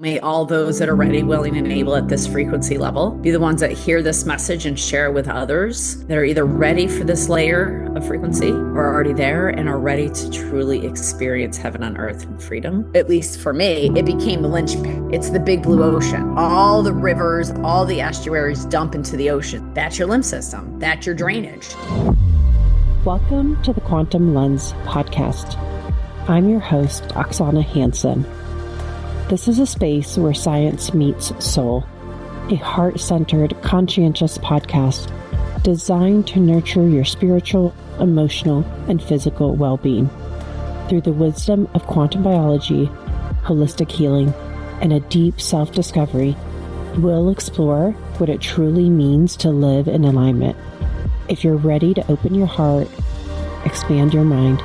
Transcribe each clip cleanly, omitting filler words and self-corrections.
May all those that are ready, willing, and able at this frequency level be the ones that hear this message and share with others that are either ready for this layer of frequency or are already there and are ready to truly experience heaven on earth and freedom. At least for me, it became the Linchpin. It's the big blue ocean. All the rivers, all the estuaries dump into the ocean. That's your lymph system. That's your drainage. Welcome to the Quantum Lens podcast. I'm your host, Oksana Hanson. This is a space where science meets soul, a heart-centered, conscientious podcast designed to nurture your spiritual, emotional, and physical well-being. Through the wisdom of quantum biology, holistic healing, and a deep self-discovery, we'll explore what it truly means to live in alignment. If you're ready to open your heart, expand your mind,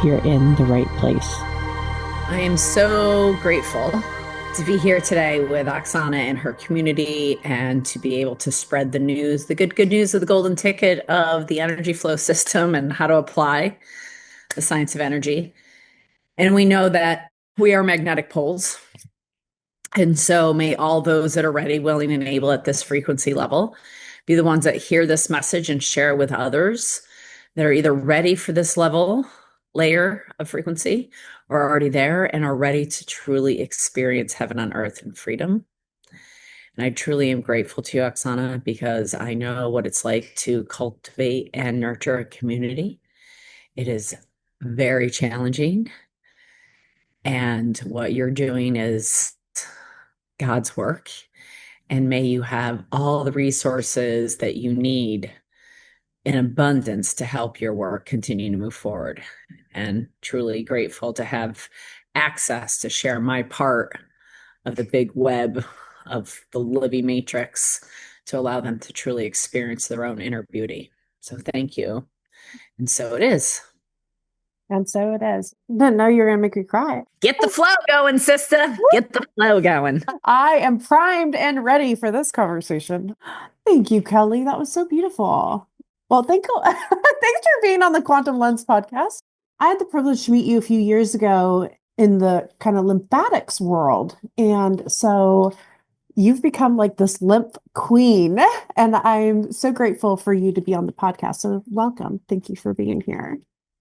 you're in the right place. I am so grateful to be here today with Oksana and her community and to be able to spread the news, the good news of the golden ticket of the energy flow system and how to apply the science of energy. And we know that we are magnetic poles. And so may all those that are ready, willing, and able at this frequency level be the ones that hear this message and share with others that are either ready for this layer of frequency or are already there and are ready to truly experience heaven on earth and freedom. And I truly am grateful to you, Oksana, because I know what it's like to cultivate and nurture a community. It is very challenging. And what you're doing is God's work. And may you have all the resources that you need in abundance to help your work continue to move forward. And truly grateful to have access to share my part of the big web of the living matrix to allow them to truly experience their own inner beauty. So thank you. And so it is. And so it is. Didn't know you were going to make me cry. Get the flow going, sister. Get the flow going. I am primed and ready for this conversation. Thank you, Kelly. That was so beautiful. Well, thanks for being on the Quantum Lens podcast. I had the privilege to meet you a few years ago in the kind of lymphatics world. And so you've become like this lymph queen. And I'm so grateful for you to be on the podcast. So welcome. Thank you for being here.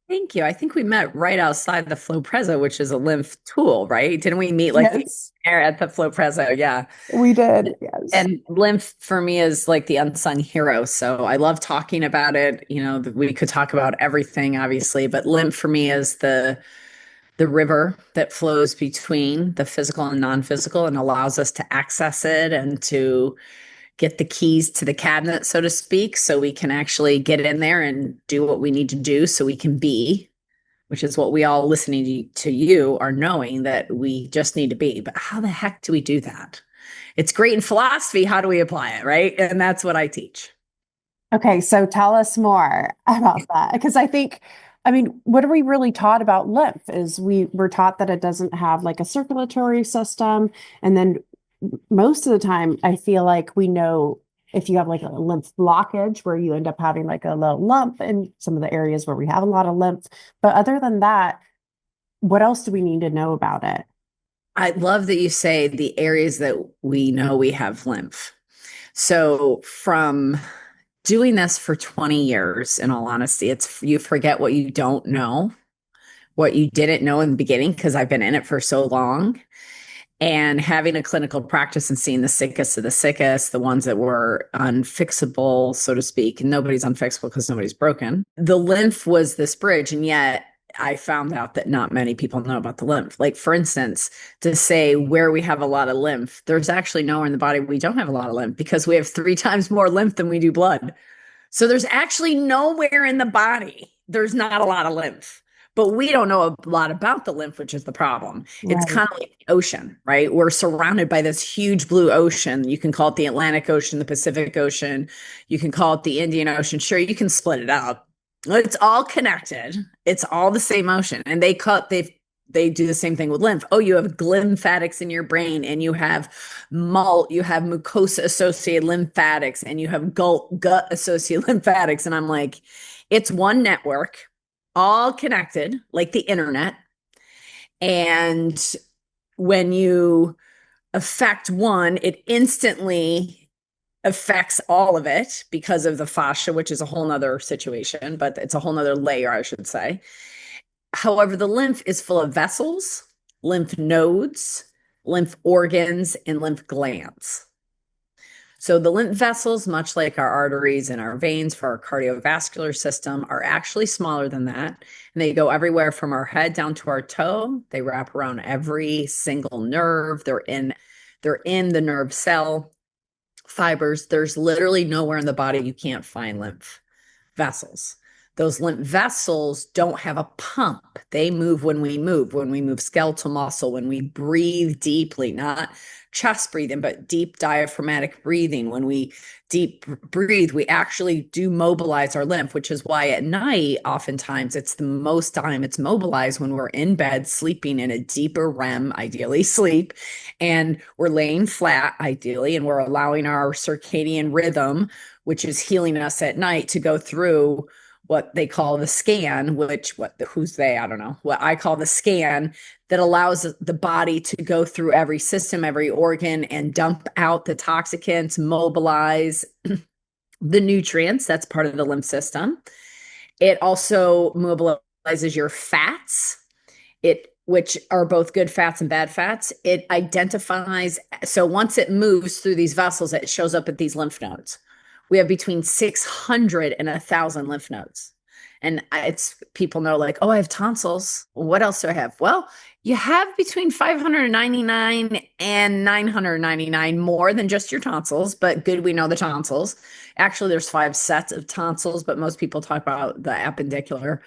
Thank you. I think we met right outside the Flow Prezzo, which is a lymph tool, right? Didn't we meet there at the Flow Prezzo? Yeah. We did, yes. And lymph for me is like the unsung hero. So I love talking about it. You know, we could talk about everything, obviously, but lymph for me is the river that flows between the physical and non-physical and allows us to access it and to get the keys to the cabinet, so to speak, so we can actually get in there and do what we need to do so we can be, which is what we all listening to you are knowing that we just need to be. But how the heck do we do that? It's great in philosophy. How do we apply it, right? And that's what I teach. Okay, so tell us more about that. Because what are we really taught about lymph is we're taught that it doesn't have like a circulatory system. And then most of the time, I feel like we know if you have like a lymph blockage where you end up having like a little lump in some of the areas where we have a lot of lymph. But other than that, what else do we need to know about it? I love that you say the areas that we know we have lymph. So from doing this for 20 years, in all honesty, you forget what you don't know, what you didn't know in the beginning, because I've been in it for so long. And having a clinical practice and seeing the sickest of the sickest, the ones that were unfixable, so to speak, and nobody's unfixable because nobody's broken. The lymph was this bridge. And yet I found out that not many people know about the lymph. Like, for instance, to say where we have a lot of lymph, there's actually nowhere in the body we don't have a lot of lymph because we have 3 times more lymph than we do blood. So there's actually nowhere in the body there's not a lot of lymph. But we don't know a lot about the lymph, which is the problem. Right. It's kind of like the ocean, right? We're surrounded by this huge blue ocean. You can call it the Atlantic Ocean, the Pacific Ocean. You can call it the Indian Ocean. Sure, you can split it out. It's all connected. It's all the same ocean. And they do the same thing with lymph. Oh, you have lymphatics in your brain, and you have you have mucosa-associated lymphatics, and you have gut-associated lymphatics. And I'm like, it's one network, all connected like the internet. And when you affect one, it instantly affects all of it because of the fascia, which is a whole nother situation, but it's a whole nother layer, I should say. However, the lymph is full of vessels, lymph nodes, lymph organs, and lymph glands. So the lymph vessels, much like our arteries and our veins for our cardiovascular system, are actually smaller than that. And they go everywhere from our head down to our toe. They wrap around every single nerve. They're in the nerve cell fibers. There's literally nowhere in the body you can't find lymph vessels. Those lymph vessels don't have a pump. They move when we move skeletal muscle, when we breathe deeply, not chest breathing, but deep diaphragmatic breathing. When we deep breathe, we actually do mobilize our lymph, which is why at night, oftentimes it's the most time it's mobilized when we're in bed, sleeping in a deeper REM, ideally sleep, and we're laying flat, ideally, and we're allowing our circadian rhythm, which is healing us at night, to go through what they call the scan, who's they, I don't know, what I call the scan, that allows the body to go through every system, every organ, and dump out the toxicants, mobilize the nutrients. That's part of the lymph system. It also mobilizes your fats, which are both good fats and bad fats. It identifies, so once it moves through these vessels, it shows up at these lymph nodes. We have between 600 and 1,000 lymph nodes. And it's people know, like, oh, I have tonsils. What else do I have? Well, you have between 599 and 999 more than just your tonsils, but good, we know the tonsils. Actually, there's 5 sets of tonsils, but most people talk about the appendicular,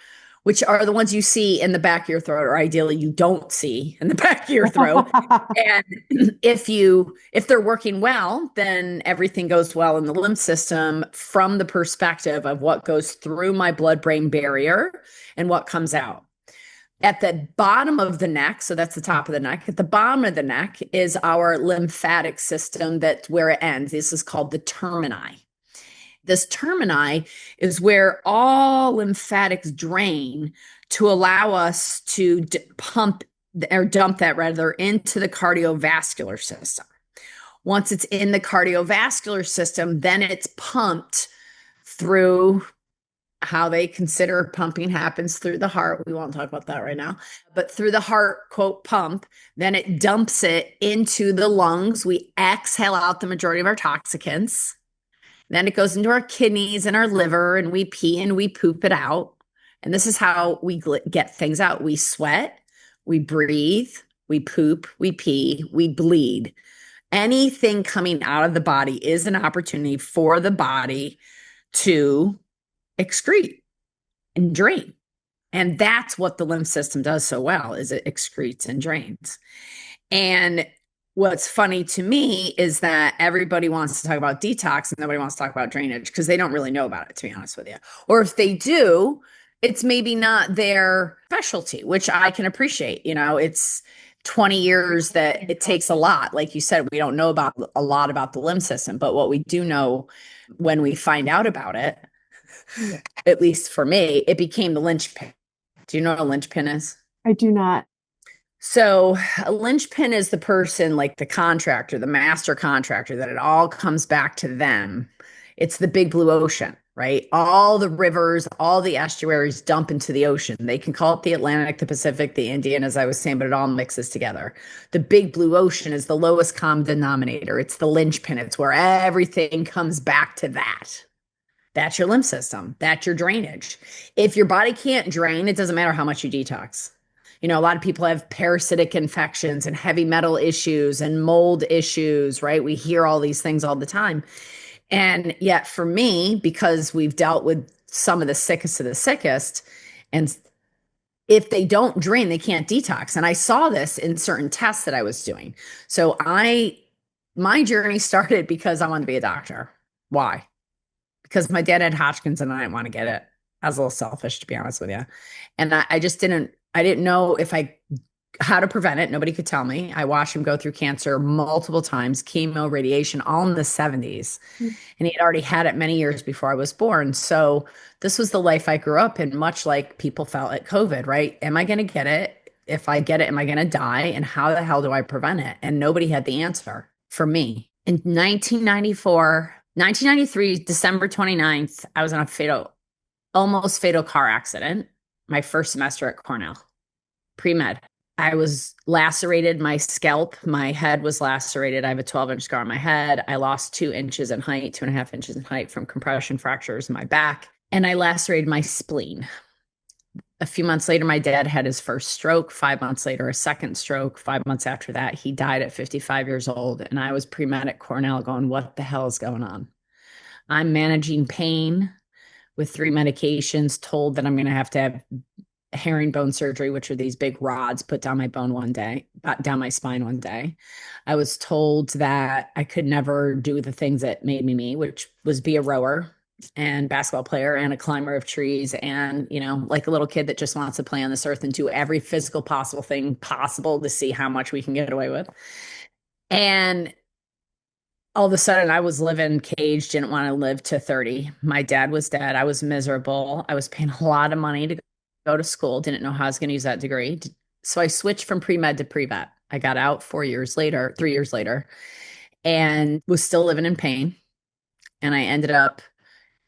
which are the ones you see in the back of your throat, or ideally you don't see in the back of your throat. And if they're working well, then everything goes well in the lymph system from the perspective of what goes through my blood-brain barrier and what comes out. At the bottom of the neck, so that's the top of the neck, at the bottom of the neck is our lymphatic system, that's where it ends. This is called the termini. This termini is where all lymphatics drain to allow us to dump that rather into the cardiovascular system. Once it's in the cardiovascular system, then it's pumped through how they consider pumping happens through the heart. We won't talk about that right now, but through the heart, quote, pump, then it dumps it into the lungs. We exhale out the majority of our toxicants. Then it goes into our kidneys and our liver, and we pee and we poop it out. And this is how we get things out. We sweat, we breathe, we poop, we pee, we bleed. Anything coming out of the body is an opportunity for the body to excrete and drain. And that's what the lymph system does so well, is it excretes and drains. And what's funny to me is that everybody wants to talk about detox and nobody wants to talk about drainage because they don't really know about it, to be honest with you. Or if they do, it's maybe not their specialty, which I can appreciate. It's 20 years that it takes a lot. Like you said, we don't know about a lot about the lymph system, but what we do know, when we find out about it, at least for me, it became the linchpin. Do you know what a linchpin is? I do not. So a linchpin is the person, like the contractor, the master contractor, that it all comes back to them. It's the big blue ocean, right? All the rivers, all the estuaries dump into the ocean. They can call it the Atlantic, the Pacific, the Indian, as I was saying, but it all mixes together. The big blue ocean is the lowest common denominator. It's the linchpin. It's where everything comes back to that. That's your lymph system. That's your drainage. If your body can't drain, it doesn't matter how much you detox. A lot of people have parasitic infections and heavy metal issues and mold issues, right? We hear all these things all the time. And yet for me, because we've dealt with some of the sickest of the sickest, and if they don't drain, they can't detox. And I saw this in certain tests that I was doing. So my journey started because I wanted to be a doctor. Why? Because my dad had Hodgkin's and I didn't want to get it. I was a little selfish, to be honest with you. And I just didn't know how to prevent it. Nobody could tell me. I watched him go through cancer multiple times, chemo, radiation, all in the 70s. And he had already had it many years before I was born. So this was the life I grew up in, much like people felt at COVID, right? Am I going to get it? If I get it, am I going to die? And how the hell do I prevent it? And nobody had the answer for me. In 1993, December 29th, I was in a almost fatal car accident, my first semester at Cornell, pre-med. I was lacerated, my scalp, my head was lacerated. I have a 12-inch scar on my head. I lost 2 inches in height, 2.5 inches in height from compression fractures in my back. And I lacerated my spleen. A few months later, my dad had his first stroke. 5 months later, a second stroke. 5 months after that, he died at 55 years old. And I was pre-med at Cornell going, what the hell is going on? I'm managing pain with 3 medications, told that I'm going to have herringbone surgery, which are these big rods put down my down my spine one day. I was told that I could never do the things that made me, which was be a rower and basketball player and a climber of trees and, like a little kid that just wants to play on this earth and do every physical possible thing possible to see how much we can get away with. And all of a sudden I was living caged, didn't want to live to 30. My dad was dead. I was miserable. I was paying a lot of money to go to school, didn't know how I was going to use that degree. So I switched from pre-med to pre-vet. I got out 3 years later, and was still living in pain. And I ended up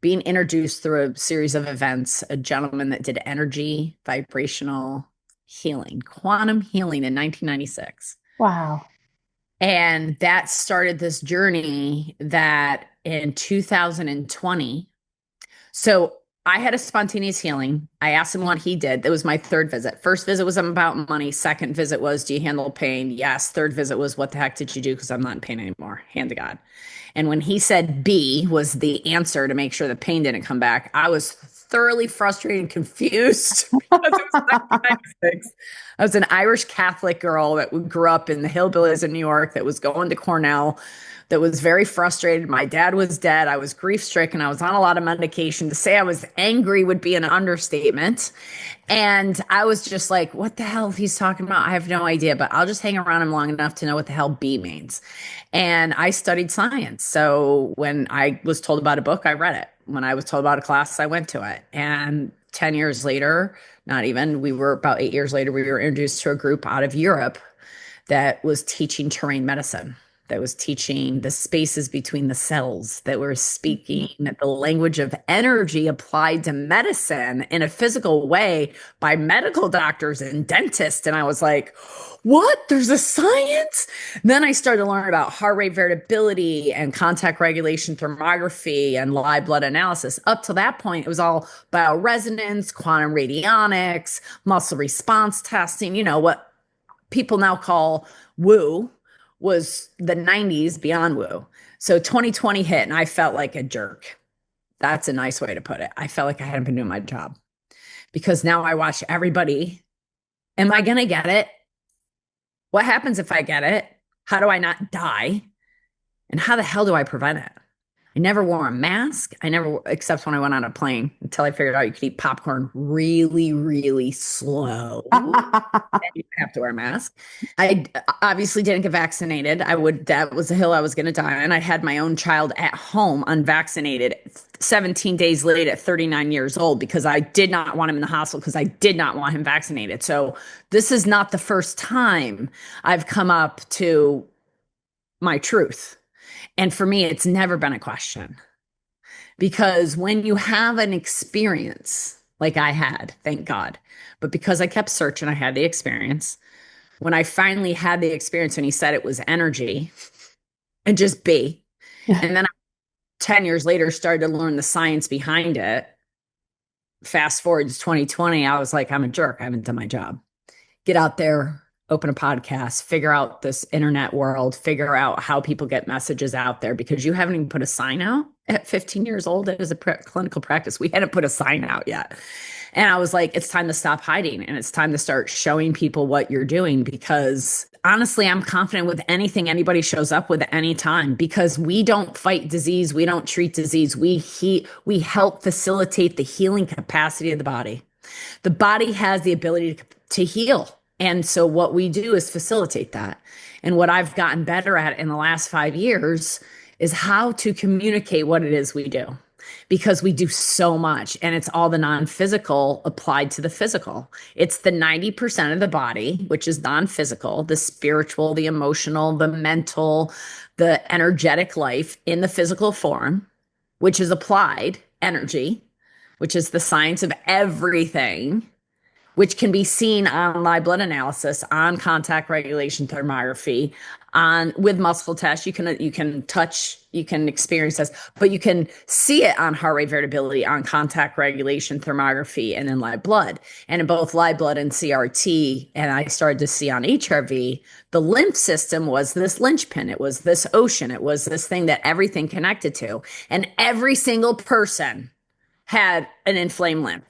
being introduced through a series of events, a gentleman that did energy, vibrational healing, quantum healing in 1996. Wow. And that started this journey that in 2020, so I had a spontaneous healing. I asked him what he did. That was my third visit. First visit was about money. Second visit was, do you handle pain? Yes. Third visit was, what the heck did you do? Because I'm not in pain anymore. Hand to God. And when he said B was the answer to make sure the pain didn't come back, I was thoroughly frustrated and confused because it was 1996. I was an Irish Catholic girl that grew up in the hillbillies of New York that was going to Cornell, that was very frustrated. My dad was dead. I was grief stricken. I was on a lot of medication. To say I was angry would be an understatement. And I was just like, what the hell he's talking about? I have no idea, but I'll just hang around him long enough to know what the hell B means. And I studied science. So when I was told about a book, I read it. When I was told about a class, I went to it. And 10 years later, not even, we were about 8 years later, we were introduced to a group out of Europe that was teaching terrain medicine, that was teaching the spaces between the cells, that were speaking the language of energy applied to medicine in a physical way by medical doctors and dentists. And I was like, what? There's a science? And then I started to learn about heart rate variability and contact regulation thermography and live blood analysis. Up to that point, it was all bioresonance, quantum radionics, muscle response testing, what people now call woo. Was the 90s beyond woo. So 2020 hit and I felt like a jerk. That's a nice way to put it. I felt like I hadn't been doing my job because now I watch everybody. Am I going to get it? What happens if I get it? How do I not die? And how the hell do I prevent it? I never wore a mask. Except when I went on a plane, until I figured out you could eat popcorn really, really slow. And you have to wear a mask. I obviously didn't get vaccinated. That was a hill I was going to die on. I had my own child at home unvaccinated 17 days late at 39 years old because I did not want him in the hospital because I did not want him vaccinated. So this is not the first time I've come up to my truth. And for me, it's never been a question, because when you have an experience like I had, thank God, but because I kept searching, I had the experience. When I finally had the experience, when he said it was energy and just be, and then 10 years later, started to learn the science behind it. Fast forward to 2020, I was like, I'm a jerk. I haven't done my job. Get out there, open a podcast, figure out this internet world, figure out how people get messages out there, because you haven't even put a sign out at 15 years old as a clinical practice. We hadn't put a sign out yet. And I was like, it's time to stop hiding and it's time to start showing people what you're doing, because honestly, I'm confident with anything anybody shows up with at any time, because we don't fight disease. We don't treat disease. We help facilitate the healing capacity of the body. The body has the ability to heal. And so what we do is facilitate that. And what I've gotten better at in the last 5 years is how to communicate what it is we do, because we do so much and it's all the non-physical applied to the physical. It's the 90% of the body, which is non-physical, the spiritual, the emotional, the mental, the energetic life in the physical form, which is applied energy, which is the science of everything, which can be seen on live blood analysis, on contact regulation thermography, on with muscle tests. You can touch, you can experience this, but you can see it on heart rate variability, on contact regulation thermography, and in live blood. And in both live blood and CRT, and I started to see on HRV, the lymph system was this linchpin. It was this ocean. It was this thing that everything connected to. And every single person had an inflamed lymph.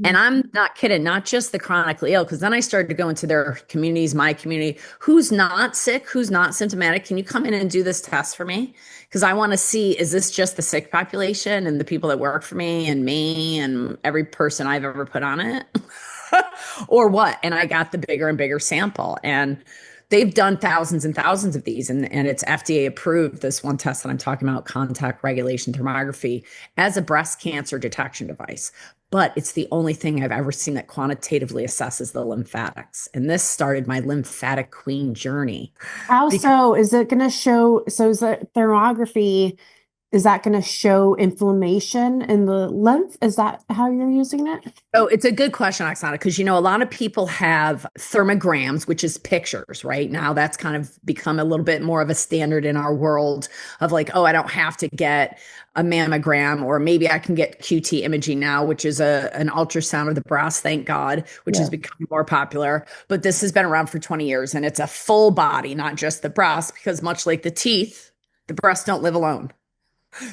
And I'm not kidding, not just the chronically ill, because then I started to go into their communities, my community, who's not sick, who's not symptomatic. Can you come in and do this test for me? Because I want to see, is this just the sick population and the people that work for me and every person I've ever put on it? Or what? And I got the bigger and bigger sample. And they've done thousands and thousands of these, and it's FDA approved, this one test that I'm talking about, contact regulation thermography, as a breast cancer detection device. But it's the only thing I've ever seen that quantitatively assesses the lymphatics. And this started my lymphatic queen journey. How Because so? Is it going to show? So is the thermography, is that going to show inflammation in the lymph? Is that how you're using it? Oh, it's a good question, Oksana, because a lot of people have thermograms, which is pictures, right? Now that's kind of become a little bit more of a standard in our world of like, oh, I don't have to get a mammogram, or maybe I can get QT imaging now, which is an ultrasound of the breast, thank God, which Yeah. has become more popular. But this has been around for 20 years, and it's a full body, not just the breast, because much like the teeth, the breasts don't live alone.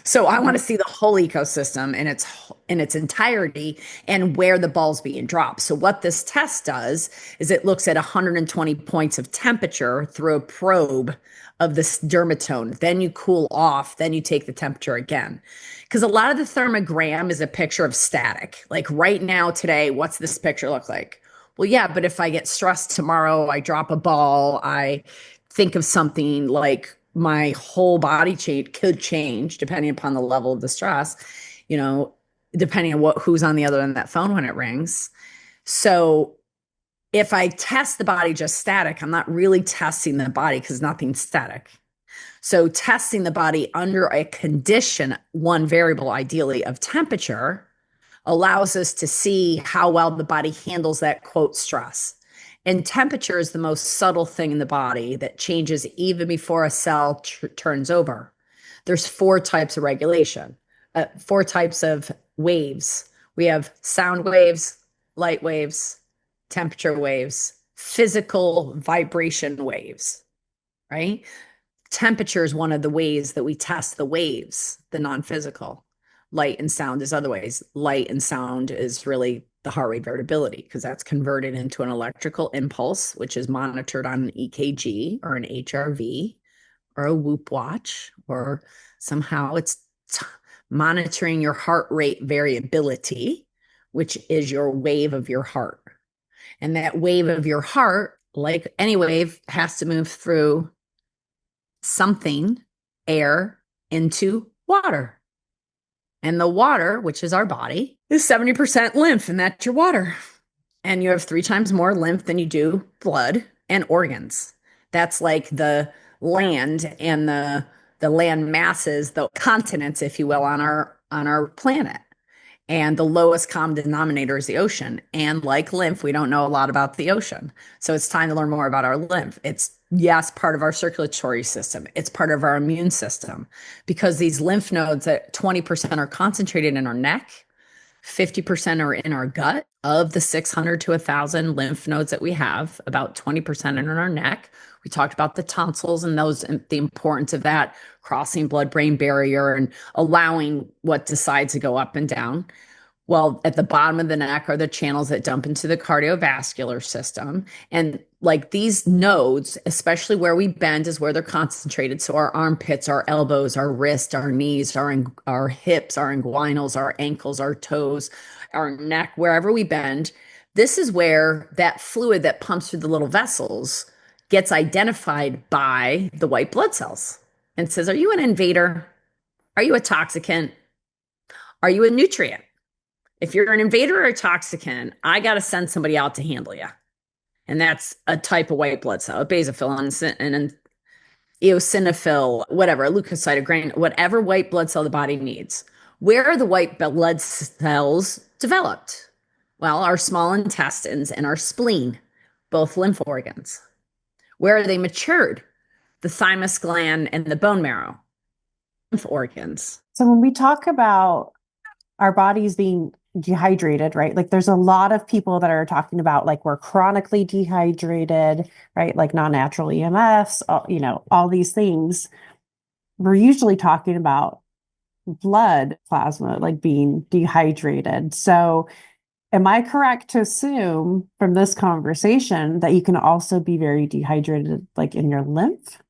So I want to see the whole ecosystem in its entirety and where the ball's being dropped. So what this test does is it looks at 120 points of temperature through a probe of this dermatome. Then you cool off, then you take the temperature again. Because a lot of the thermogram is a picture of static. Like right now, today, what's this picture look like? Well, yeah, but if I get stressed tomorrow, I drop a ball, I think of something, like my whole body could change depending upon the level of the stress, you know, depending on who's on the other end of that phone when it rings. So if I test the body just static, I'm not really testing the body because nothing's static. So testing the body under a condition, one variable ideally of temperature, allows us to see how well the body handles that quote stress. And temperature is the most subtle thing in the body that changes even before a cell turns over. There's four types of regulation, four types of waves. We have sound waves, light waves, temperature waves, physical vibration waves, right? Temperature is one of the ways that we test the waves, the non-physical. Light and sound is other ways. Light and sound is really the heart rate variability, because that's converted into an electrical impulse, which is monitored on an EKG or an HRV or a Whoop watch, or somehow it's monitoring your heart rate variability, which is your wave of your heart. And that wave of your heart, like any wave, has to move through something, air, into water. And the water, which is our body, is 70% lymph, and that's your water. And you have 3 times more lymph than you do blood and organs. That's like the land and the land masses, the continents, if you will, on our planet. And the lowest common denominator is the ocean. And like lymph, we don't know a lot about the ocean. So it's time to learn more about our lymph. It's, yes, part of our circulatory system. It's part of our immune system, because these lymph nodes at 20% are concentrated in our neck, 50% are in our gut. Of the 600 to 1,000 lymph nodes that we have, about 20% are in our neck. We talked about the tonsils and the importance of that, crossing blood-brain barrier and allowing what decides to go up and down. Well, at the bottom of the neck are the channels that dump into the cardiovascular system. And like these nodes, especially where we bend, is where they're concentrated. So our armpits, our elbows, our wrists, our knees, our hips, our inguinals, our ankles, our toes, our neck, wherever we bend, this is where that fluid that pumps through the little vessels gets identified by the white blood cells and says, are you an invader? Are you a toxicant? Are you a nutrient? If you're an invader or a toxicant, I got to send somebody out to handle you. And that's a type of white blood cell, a basophil and an eosinophil, whatever, a leukocyte, a grain, whatever white blood cell the body needs. Where are the white blood cells developed? Well, our small intestines and our spleen, both lymph organs. Where are they matured? The thymus gland and the bone marrow, lymph organs. So when we talk about our bodies being dehydrated, right? Like there's a lot of people that are talking about like we're chronically dehydrated, right? Like non-natural EMFs, all these things. We're usually talking about blood plasma, like being dehydrated. So am I correct to assume from this conversation that you can also be very dehydrated, like in your lymph?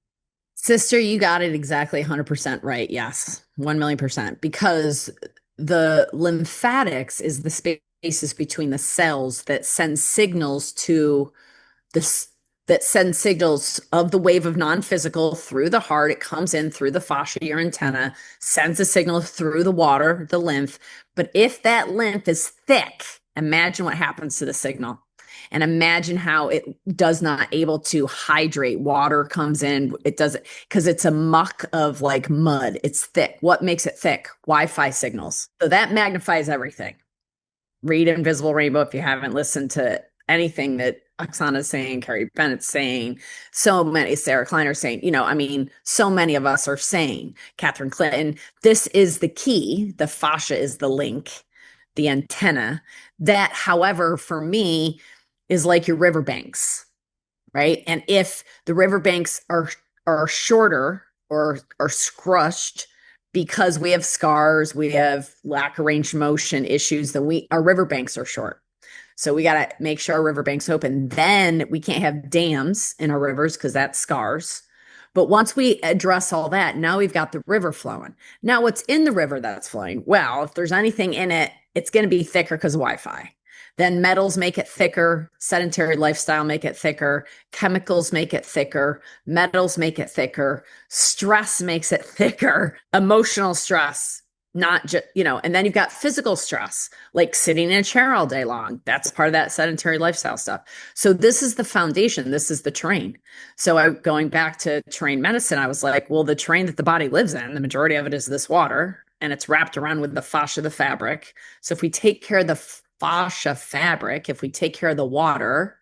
Sister, you got it exactly 100% right. Yes, 1,000,000%. Because the lymphatics is the spaces between the cells that send signals to this, that send signals of the wave of non-physical through the heart. It comes in through the fascia, your antenna, sends a signal through the water, the lymph. But if that lymph is thick, imagine what happens to the signal. And imagine how it does not able to hydrate. Water comes in, it doesn't, because it's a muck of like mud. It's thick. What makes it thick? Wi-Fi signals. So that magnifies everything. Read Invisible Rainbow if you haven't listened to anything that Oksana's saying, Carrie Bennett's saying, so many, Sarah Kleiner's saying, so many of us are saying, Catherine Clinton, this is the key. The fascia is the link, the antenna. That, however, for me, is like your riverbanks, right? And if the riverbanks are shorter or are scrushed because we have scars, we have lack of range of motion issues, then our riverbanks are short. So we got to make sure our riverbanks open. Then we can't have dams in our rivers because that's scars. But once we address all that, now we've got the river flowing. Now, what's in the river that's flowing? Well, if there's anything in it, it's going to be thicker because of Wi-Fi. Then metals make it thicker, sedentary lifestyle make it thicker, chemicals make it thicker, metals make it thicker, stress makes it thicker, emotional stress, not just, and then you've got physical stress, like sitting in a chair all day long. That's part of that sedentary lifestyle stuff. So this is the foundation. This is the terrain. So going back to terrain medicine, I was like, well, the terrain that the body lives in, the majority of it is this water, and it's wrapped around with the fascia, the fabric. So if we take care of the fascia fabric, if we take care of the water,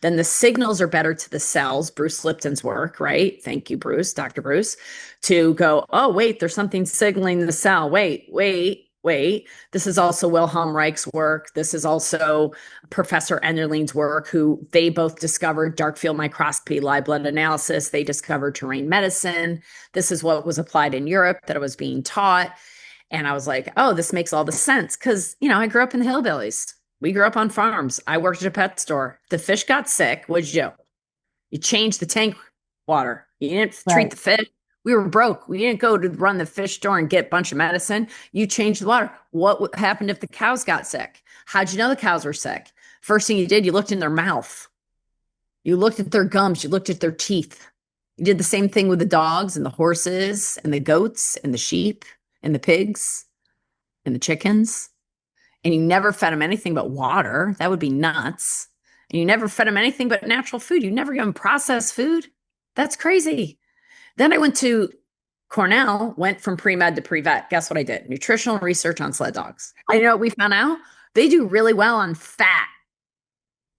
then the signals are better to the cells. Bruce Lipton's work, right? Thank you, Bruce, Dr. Bruce, to go, oh, wait, there's something signaling the cell. Wait. This is also Wilhelm Reich's work. This is also Professor Enderling's work, who they both discovered dark field microscopy, live blood analysis. They discovered terrain medicine. This is what was applied in Europe that I was being taught. And I was like, oh, this makes all the sense. Because, I grew up in the hillbillies. We grew up on farms. I worked at a pet store. The fish got sick. What'd you do? You changed the tank water. You didn't treat the fish. We were broke. We didn't go to run the fish store and get a bunch of medicine. You changed the water. What happened if the cows got sick? How'd you know the cows were sick? First thing you did, you looked in their mouth. You looked at their gums. You looked at their teeth. You did the same thing with the dogs and the horses and the goats and the sheep and the pigs and the chickens. And you never fed them anything but water. That would be nuts. And you never fed them anything but natural food. You never gave them processed food. That's crazy. Then I went to Cornell, went from pre-med to pre-vet. Guess what I did? Nutritional research on sled dogs. I know what we found out? They do really well on fat.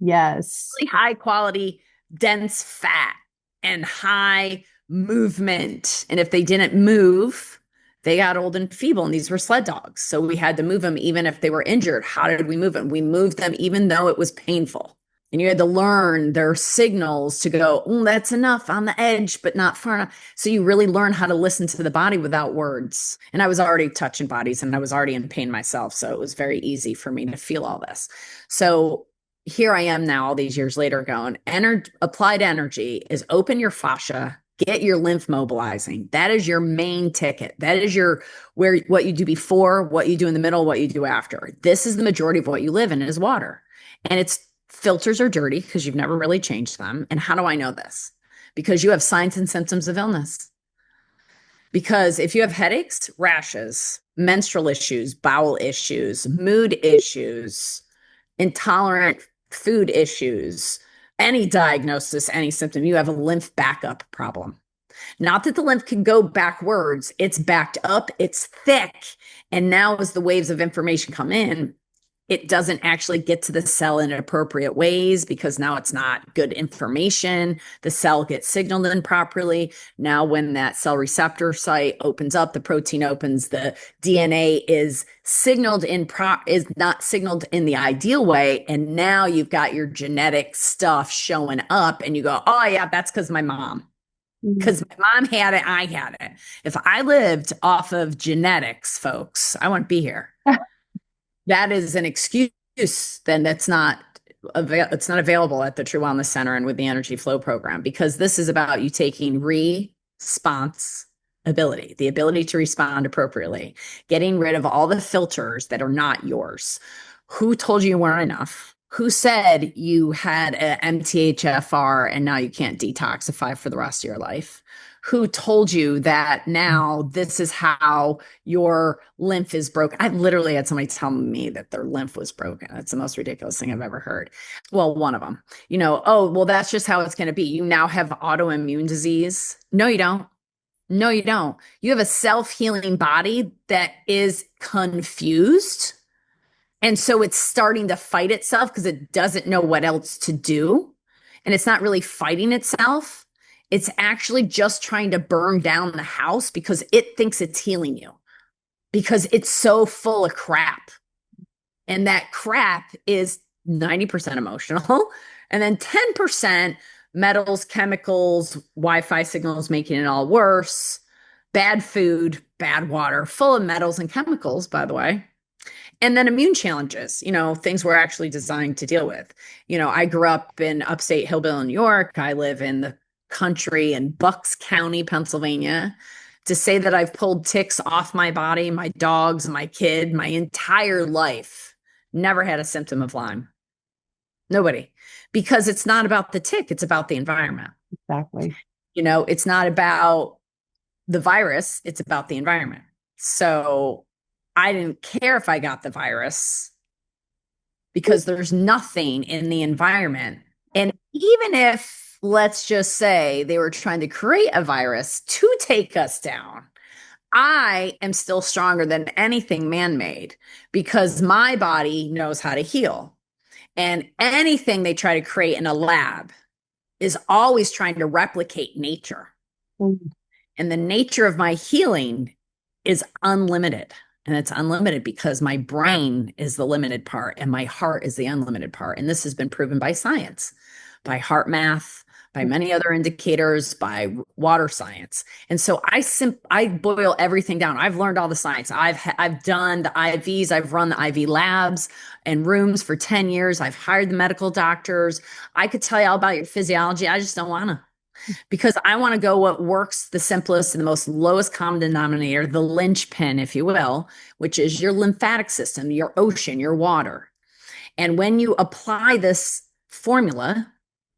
Yes. Really high quality, dense fat and high movement. And if they didn't move, they got old and feeble, and these were sled dogs. So we had to move them even if they were injured. How did we move them? We moved them even though it was painful. And you had to learn their signals to go, oh, that's enough on the edge, but not far enough. So you really learn how to listen to the body without words. And I was already touching bodies and I was already in pain myself. So it was very easy for me to feel all this. So here I am now, all these years later, going, applied energy is open your fascia, get your lymph mobilizing. That is your main ticket. That is what you do before, what you do in the middle, what you do after. This is the majority of what you live in is water. And its filters are dirty because you've never really changed them. And how do I know this? Because you have signs and symptoms of illness. Because if you have headaches, rashes, menstrual issues, bowel issues, mood issues, intolerant food issues, any diagnosis, any symptom, you have a lymph backup problem. Not that the lymph can go backwards, it's backed up, it's thick. And now, as the waves of information come in, it doesn't actually get to the cell in appropriate ways because now it's not good information. The cell gets signaled in properly. Now, when that cell receptor site opens up, the protein opens, the DNA is signaled is not signaled in the ideal way. And now you've got your genetic stuff showing up, and you go, oh, yeah, that's because my mom. Because my mom had it, I had it. If I lived off of genetics, folks, I wouldn't be here. That is an excuse, then it's not available at the True Wellness Center and with the Energy Flow program, because this is about you taking response ability, the ability to respond appropriately, getting rid of all the filters that are not yours. Who told you weren't enough? Who said you had an MTHFR and now you can't detoxify for the rest of your life? Who told you that now this is how your lymph is broken? I literally had somebody tell me that their lymph was broken. That's the most ridiculous thing I've ever heard. Well, one of them, oh, well, that's just how it's going to be. You now have autoimmune disease. No, you don't. No, you don't. You have a self-healing body that is confused. And so it's starting to fight itself because it doesn't know what else to do. And it's not really fighting itself. It's actually just trying to burn down the house because it thinks it's healing you, because it's so full of crap. And that crap is 90% emotional. And then 10% metals, chemicals, Wi-Fi signals making it all worse, bad food, bad water, full of metals and chemicals, by the way. And then immune challenges, things we're actually designed to deal with. I grew up in upstate Hillbilly, New York. I live in the country in Bucks County, Pennsylvania. To say that I've pulled ticks off my body, my dogs, my kid, my entire life, never had a symptom of Lyme. Nobody. Because it's not about the tick, it's about the environment. Exactly. It's not about the virus, it's about the environment. So I didn't care if I got the virus because there's nothing in the environment. And even if, let's just say, they were trying to create a virus to take us down, I am still stronger than anything man-made because my body knows how to heal. And anything they try to create in a lab is always trying to replicate nature. Mm-hmm. And the nature of my healing is unlimited. And it's unlimited because my brain is the limited part and my heart is the unlimited part. And this has been proven by science, by heart math, by many other indicators, by water science. And so I boil everything down. I've learned all the science. I've done the IVs. I've run the IV labs and rooms for 10 years. I've hired the medical doctors. I could tell you all about your physiology. I just don't want to. Because I want to go what works the simplest and the most lowest common denominator, the linchpin, if you will, which is your lymphatic system, your ocean, your water. And when you apply this formula,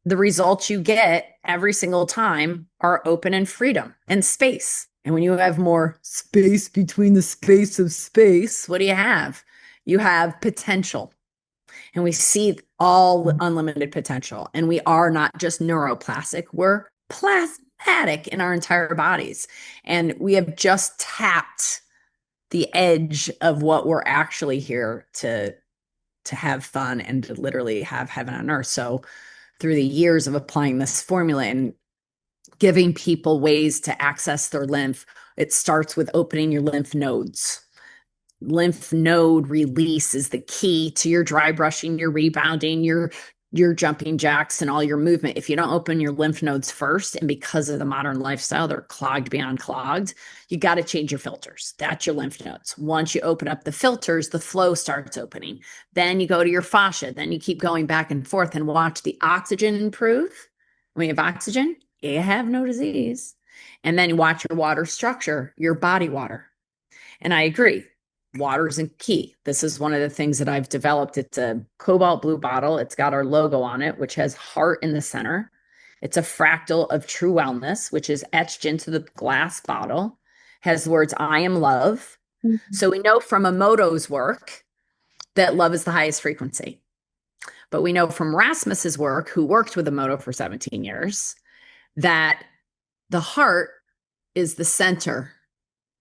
the results you get every single time are open and freedom and space. And when you have more space between the space of space, what do you have? You have potential. And we see all unlimited potential. And we are not just neuroplastic, we're plasmatic in our entire bodies. And we have just tapped the edge of what we're actually here to have fun and to literally have heaven on earth. So through the years of applying this formula and giving people ways to access their lymph, it starts with opening your lymph nodes. Lymph node release is the key to your dry brushing, your rebounding, your jumping jacks, and all your movement. If you don't open your lymph nodes first, and because of the modern lifestyle, they're clogged beyond clogged, you got to change your filters. That's your lymph nodes. Once you open up the filters, the flow starts opening. Then you go to your fascia. Then you keep going back and forth and watch the oxygen improve. When you have oxygen, you have no disease. And then you watch your water structure, your body water. And I agree. Water is key. This is one of the things that I've developed. It's a cobalt blue bottle. It's got our logo on it, which has heart in the center. It's a fractal of true wellness, which is etched into the glass bottle. Has the words, I am love. Mhm. So we know from Emoto's work that love is the highest frequency. But we know from Rasmus's work, who worked with Emoto for 17 years, that the heart is the center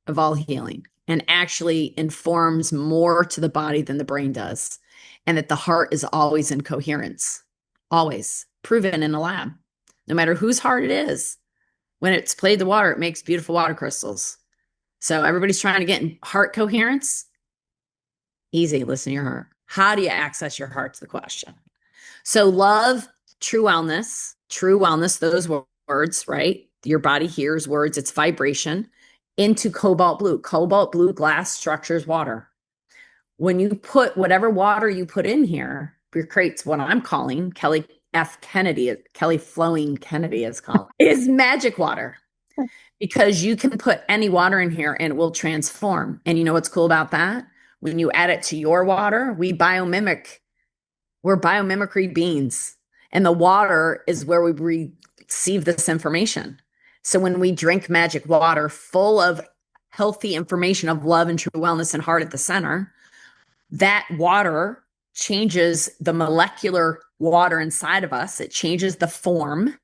of all healing and actually informs more to the body than the brain does. And that the heart is always in coherence, always proven in a lab. No matter whose heart it is, when it's played the water, it makes beautiful water crystals. So everybody's trying to get in heart coherence. Easy, listen to your heart. How do you access your heart's the question. So love, true wellness, those words, right? Your body hears words, it's vibration into cobalt blue. Cobalt blue glass structures water. When you put whatever water you put in here, it creates what I'm calling Kelly Flowing Kennedy is calling, is magic water. Because you can put any water in here and it will transform. And you know what's cool about that? When you add it to your water, we're biomimicry beings. And the water is where we receive this information. So when we drink magic water full of healthy information of love and true wellness and heart at the center, that water changes the molecular water inside of us. It changes the form.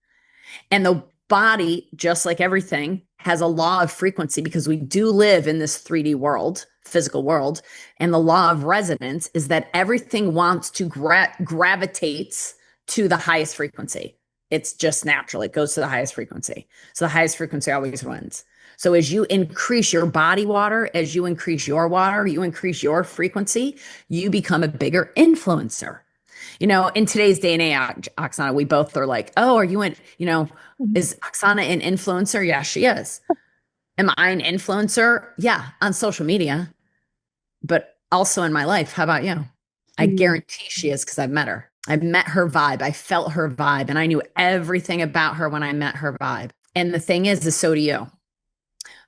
And the body, just like everything, has a law of frequency because we do live in this 3D world, physical world. And the law of resonance is that everything wants to gravitates to the highest frequency. It's just natural. It goes to the highest frequency. So the highest frequency always wins. So as you increase your body water, as you increase your water, you increase your frequency, you become a bigger influencer. You know, in today's day and age, Oksana, we both are like, oh, are you in, is Oksana an influencer? Yeah, she is. Am I an influencer? Yeah, on social media, but also in my life. How about you? I Mhm. guarantee she is because I've met her. I've met her vibe. I felt her vibe and I knew everything about her when I met her vibe. And the thing is so do you.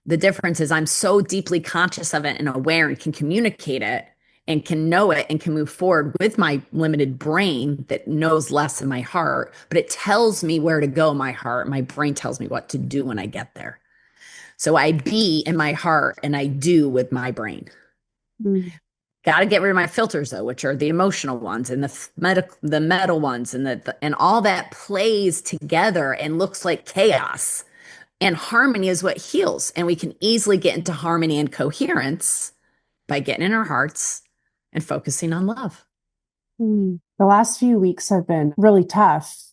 The difference is I'm so deeply conscious of it and aware and can communicate it and can know it and can move forward with my limited brain that knows less than my heart, but it tells me where to go, my heart. My brain tells me what to do when I get there. So I be in my heart and I do with my brain. Mhm. Got to get rid of my filters though, which are the emotional ones and the metal ones and all that plays together and looks like chaos. And harmony is what heals. And we can easily get into harmony and coherence by getting in our hearts and focusing on love. The last few weeks have been really tough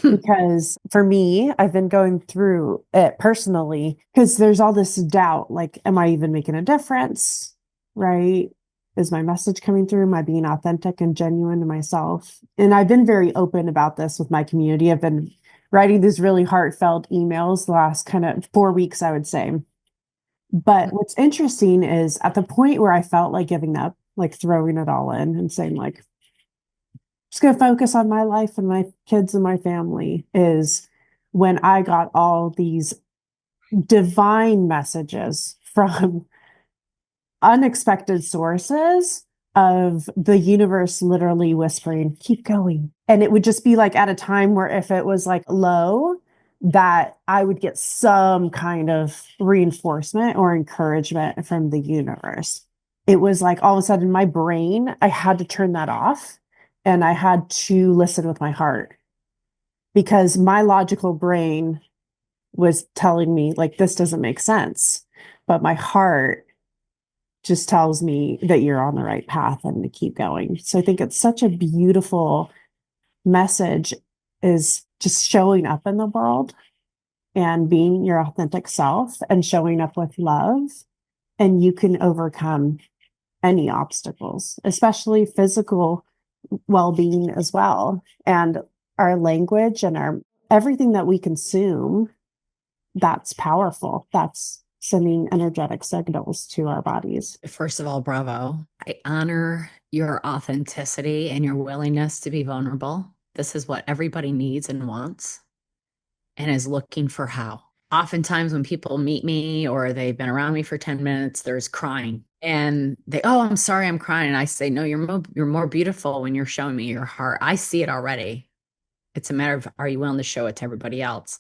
Hmm. because for me, I've been going through it personally because there's all this doubt like, am I even making a difference? Right? Is my message coming through? Am I being authentic and genuine to myself? And I've been very open about this with my community. I've been writing these really heartfelt emails the last kind of 4 weeks, I would say. But what's interesting is at the point where I felt like giving up, like throwing it all in and saying, like, just going to focus on my life and my kids and my family is when I got all these divine messages from unexpected sources of the universe literally whispering, keep going. And it would just be like at a time where if it was like low, that I would get some kind of reinforcement or encouragement from the universe. It was like all of a sudden my brain, I had to turn that off and I had to listen with my heart because my logical brain was telling me, like, this doesn't make sense. But my heart just tells me that you're on the right path and to keep going. So I think it's such a beautiful message is just showing up in the world and being your authentic self and showing up with love. And you can overcome any obstacles, especially physical well-being as well. And our language and our everything that we consume, that's powerful. That's sending energetic signals to our bodies. First of all, bravo. I honor your authenticity and your willingness to be vulnerable. This is what everybody needs and wants and is looking for how. Oftentimes, when people meet me or they've been around me for 10 minutes, there's crying. And oh, I'm sorry, I'm crying. And I say, no, you're more beautiful when you're showing me your heart. I see it already. It's a matter of, are you willing to show it to everybody else?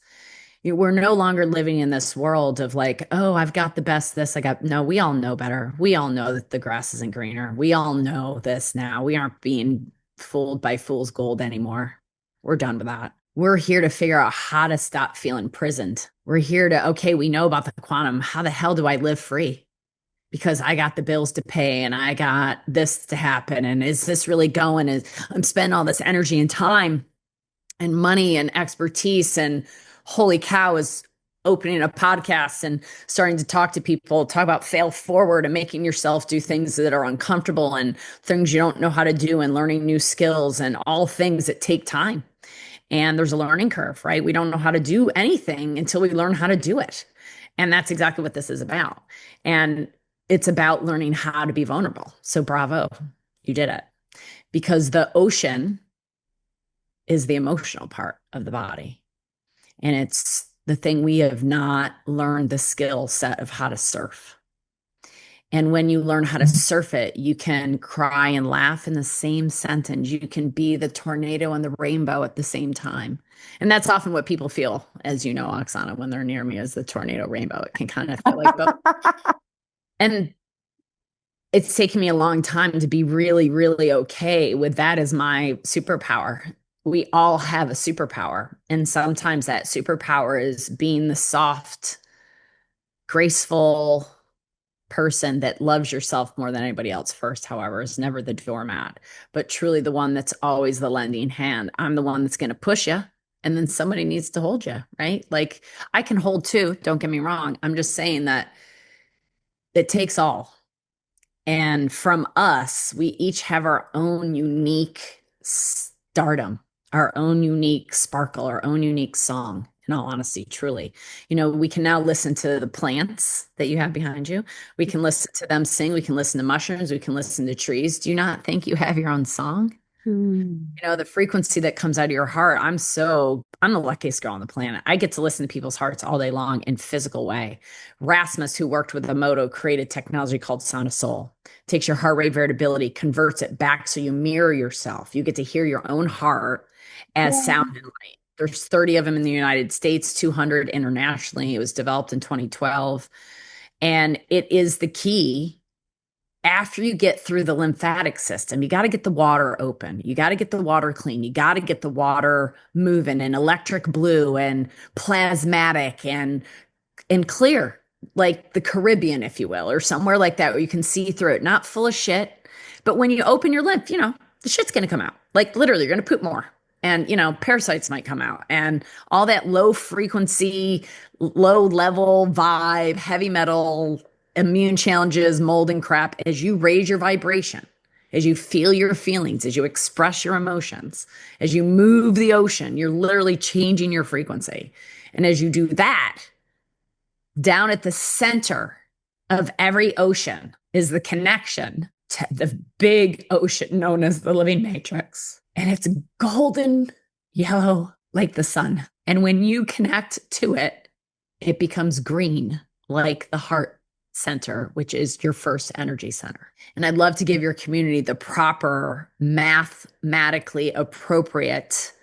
We're no longer living in this world of like, oh, I've got the best this. I got, no, we all know better. We all know that the grass isn't greener. We all know this now. We aren't being fooled by fool's gold anymore. We're done with that. We're here to figure out how to stop feeling prisoned. We're here to, okay, we know about the quantum. How the hell do I live free? Because I got the bills to pay and I got this to happen. And is this really going? Is I'm spending all this energy and time and money and expertise, and holy cow, is opening a podcast and starting to talk to people, talk about fail forward and making yourself do things that are uncomfortable and things you don't know how to do, and learning new skills, and all things that take time. And there's a learning curve, right? We don't know how to do anything until we learn how to do it. And that's exactly what this is about. And it's about learning how to be vulnerable. So bravo, you did it. Because the ocean is the emotional part of the body. And it's the thing we have not learned the skill set of how to surf. And when you learn how to surf it, you can cry and laugh in the same sentence. You can be the tornado and the rainbow at the same time. And that's often what people feel, as you know, Oksana, when they're near me, as the tornado rainbow. It can kind of feel like both. And it's taken me a long time to be really, really okay with that as my superpower. We all have a superpower. And sometimes that superpower is being the soft, graceful person that loves yourself more than anybody else first, however, is never the doormat, but truly the one that's always the lending hand. I'm the one that's going to push you, and then somebody needs to hold you, right? Like I can hold too, don't get me wrong. I'm just saying that it takes all. And from us, we each have our own unique stardom, our own unique sparkle, our own unique song. In all honesty, truly, we can now listen to the plants that you have behind you. We can listen to them sing. We can listen to mushrooms. We can listen to trees. Do you not think you have your own song? The frequency that comes out of your heart. I'm the luckiest girl on the planet. I get to listen to people's hearts all day long in physical way. Rasmus, who worked with Emoto, created technology called Sound of Soul. Takes your heart rate variability, converts it back so you mirror yourself. You get to hear your own heart as sound and light. There's 30 of them in the United States, 200 internationally. It was developed in 2012. And it is the key. After you get through the lymphatic system, you got to get the water open. You got to get the water clean. You got to get the water moving, and electric blue and plasmatic and clear, like the Caribbean, if you will, or somewhere like that where you can see through it, not full of shit. But when you open your lymph, the shit's going to come out. Like literally, you're going to poop more. And, parasites might come out, and all that low frequency, low level vibe, heavy metal, immune challenges, mold and crap, as you raise your vibration, as you feel your feelings, as you express your emotions, as you move the ocean, you're literally changing your frequency. And as you do that, down at the center of every ocean is the connection to the big ocean known as the living matrix. And it's golden yellow like the sun. And when you connect to it, it becomes green like the heart center, which is your first energy center. And I'd love to give your community the proper mathematically appropriate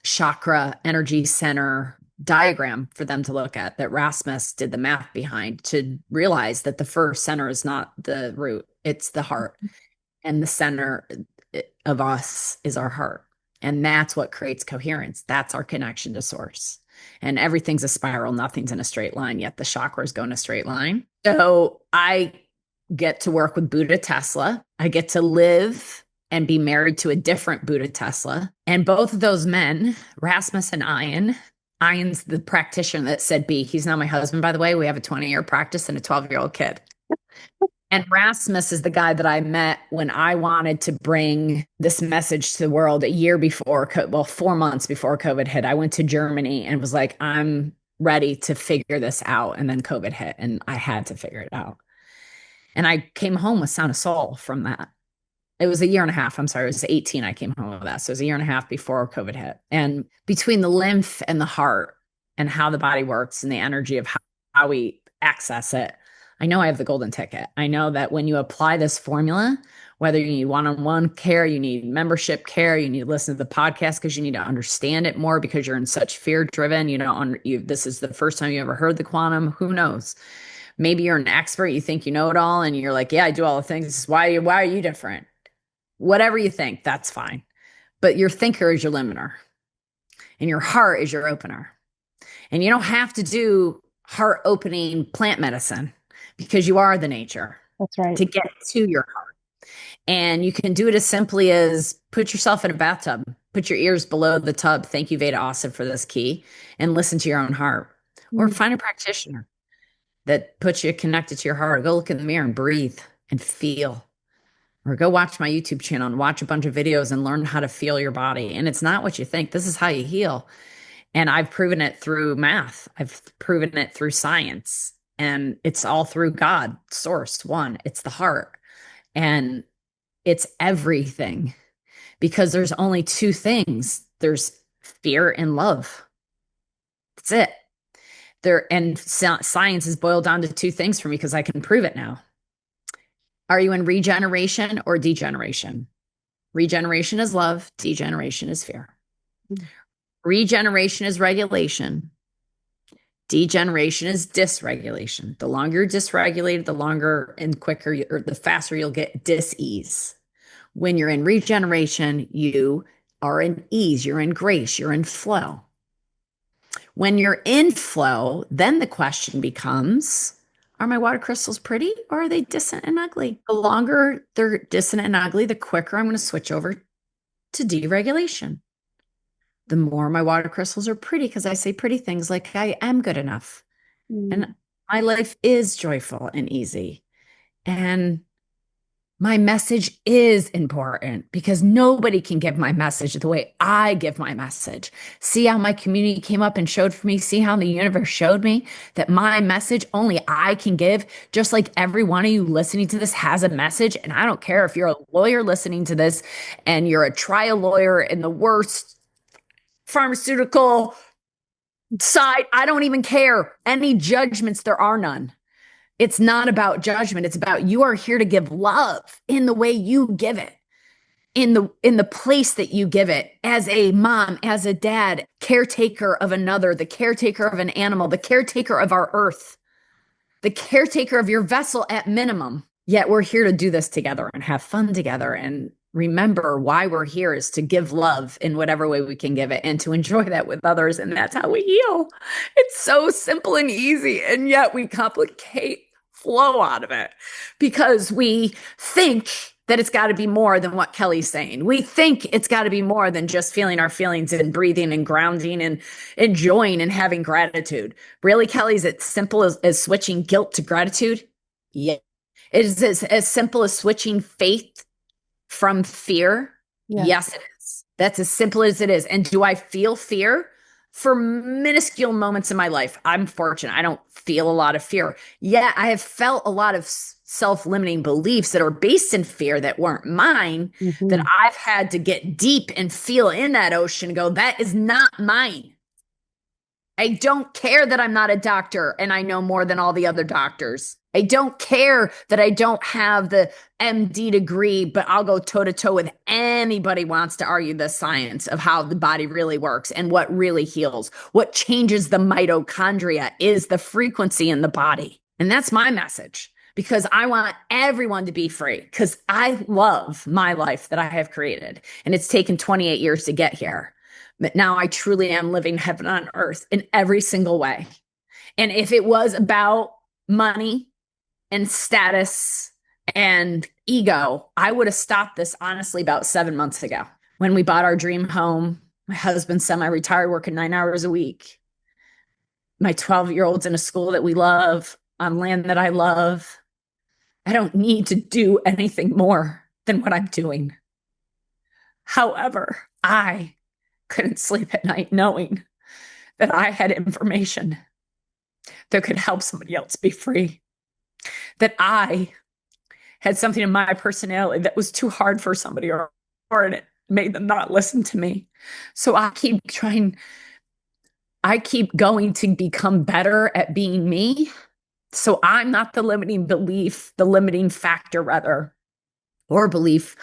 chakra energy center diagram for them to look at that Rasmus did the math behind, to realize that the first center is not the root, it's the heart. And the center of us is our heart. And that's what creates coherence. That's our connection to source. And everything's a spiral. Nothing's in a straight line, yet the chakras go in a straight line. So I get to work with Buddha Tesla. I get to live and be married to a different Buddha Tesla. And both of those men, Rasmus and Ian's the practitioner that said B. He's now my husband, by the way. We have a 20-year practice and a 12-year-old kid. And Rasmus is the guy that I met when I wanted to bring this message to the world a year before, 4 months before COVID hit. I went to Germany and was like, I'm ready to figure this out. And then COVID hit and I had to figure it out. And I came home with Sound of Soul from that. It was a year and a half. I'm sorry. It was 18. I came home with that. So it was a year and a half before COVID hit. And between the lymph and the heart and how the body works and the energy of how we access it, I know I have the golden ticket. I know that when you apply this formula, whether you need one-on-one care, you need membership care, you need to listen to the podcast because you need to understand it more because you're in such fear-driven. This is the first time you ever heard the quantum. Who knows? Maybe you're an expert, you think you know it all, and you're like, yeah, I do all the things. Why are you different? Whatever you think, that's fine. But your thinker is your limiter, and your heart is your opener. And you don't have to do heart opening plant medicine because you are the nature That's right. to get to your heart. And you can do it as simply as put yourself in a bathtub, put your ears below the tub. Thank you, Veda Austin, for this key, and listen to your own heart. Or find a practitioner that puts you connected to your heart. Go look in the mirror and breathe and feel. Or go watch my YouTube channel and watch a bunch of videos and learn how to feel your body. And it's not what you think. This is how you heal. And I've proven it through math. I've proven it through science. And it's all through God, source one. It's the heart. And it's everything because there's only two things. There's fear and love. That's it. Science is boiled down to two things for me because I can prove it now. Are you in regeneration or degeneration? Regeneration is love. Degeneration is fear. Regeneration is regulation. Degeneration is dysregulation. The longer you're dysregulated, the longer and quicker or the faster you'll get dis-ease. When you're in regeneration, you are in ease, you're in grace, you're in flow. When you're in flow, then the question becomes, are my water crystals pretty or are they dissonant and ugly? The longer they're dissonant and ugly, the quicker I'm going to switch over to deregulation. The more my water crystals are pretty because I say pretty things like I am good enough. And my life is joyful and easy. And my message is important because nobody can give my message the way I give my message. See how my community came up and showed for me? See how the universe showed me that my message only I can give, just like every one of you listening to this has a message. And I don't care if you're a lawyer listening to this and you're a trial lawyer in the worst pharmaceutical side. I don't even care. Any judgments, there are none. It's not about judgment. It's about you are here to give love in the way you give it, in the place that you give it, as a mom, as a dad, caretaker of another, the caretaker of an animal, the caretaker of our earth, the caretaker of your vessel at minimum. Yet we're here to do this together and have fun together and remember why we're here is to give love in whatever way we can give it and to enjoy that with others. And that's how we heal. It's so simple and easy. And yet we complicate flow out of it because we think that it's got to be more than what Kelly's saying. We think it's got to be more than just feeling our feelings and breathing and grounding and enjoying and having gratitude. Really, Kelly, is it simple as switching guilt to gratitude? Yeah. It is as simple as switching faith from fear? Yes, it is. That's as simple as it is. And do I feel fear? For minuscule moments in my life, I'm fortunate. I don't feel a lot of fear. Yeah, I have felt a lot of self-limiting beliefs that are based in fear that weren't mine, that I've had to get deep and feel in that ocean and go, that is not mine. I don't care that I'm not a doctor and I know more than all the other doctors. I don't care that I don't have the MD degree, but I'll go toe to toe with anybody wants to argue the science of how the body really works and what really heals. What changes the mitochondria is the frequency in the body. And that's my message because I want everyone to be free because I love my life that I have created. And it's taken 28 years to get here. But now I truly am living heaven on earth in every single way. And if it was about money and status and ego, I would have stopped this honestly about 7 months ago when we bought our dream home. My husband's semi-retired, working 9 hours a week. My 12-year-old's in a school that we love, on land that I love. I don't need to do anything more than what I'm doing. However, I couldn't sleep at night knowing that I had information that could help somebody else be free. That I had something in my personality that was too hard for somebody or it made them not listen to me. So I keep going to become better at being me So I'm not the limiting belief, the limiting factor, rather, or belief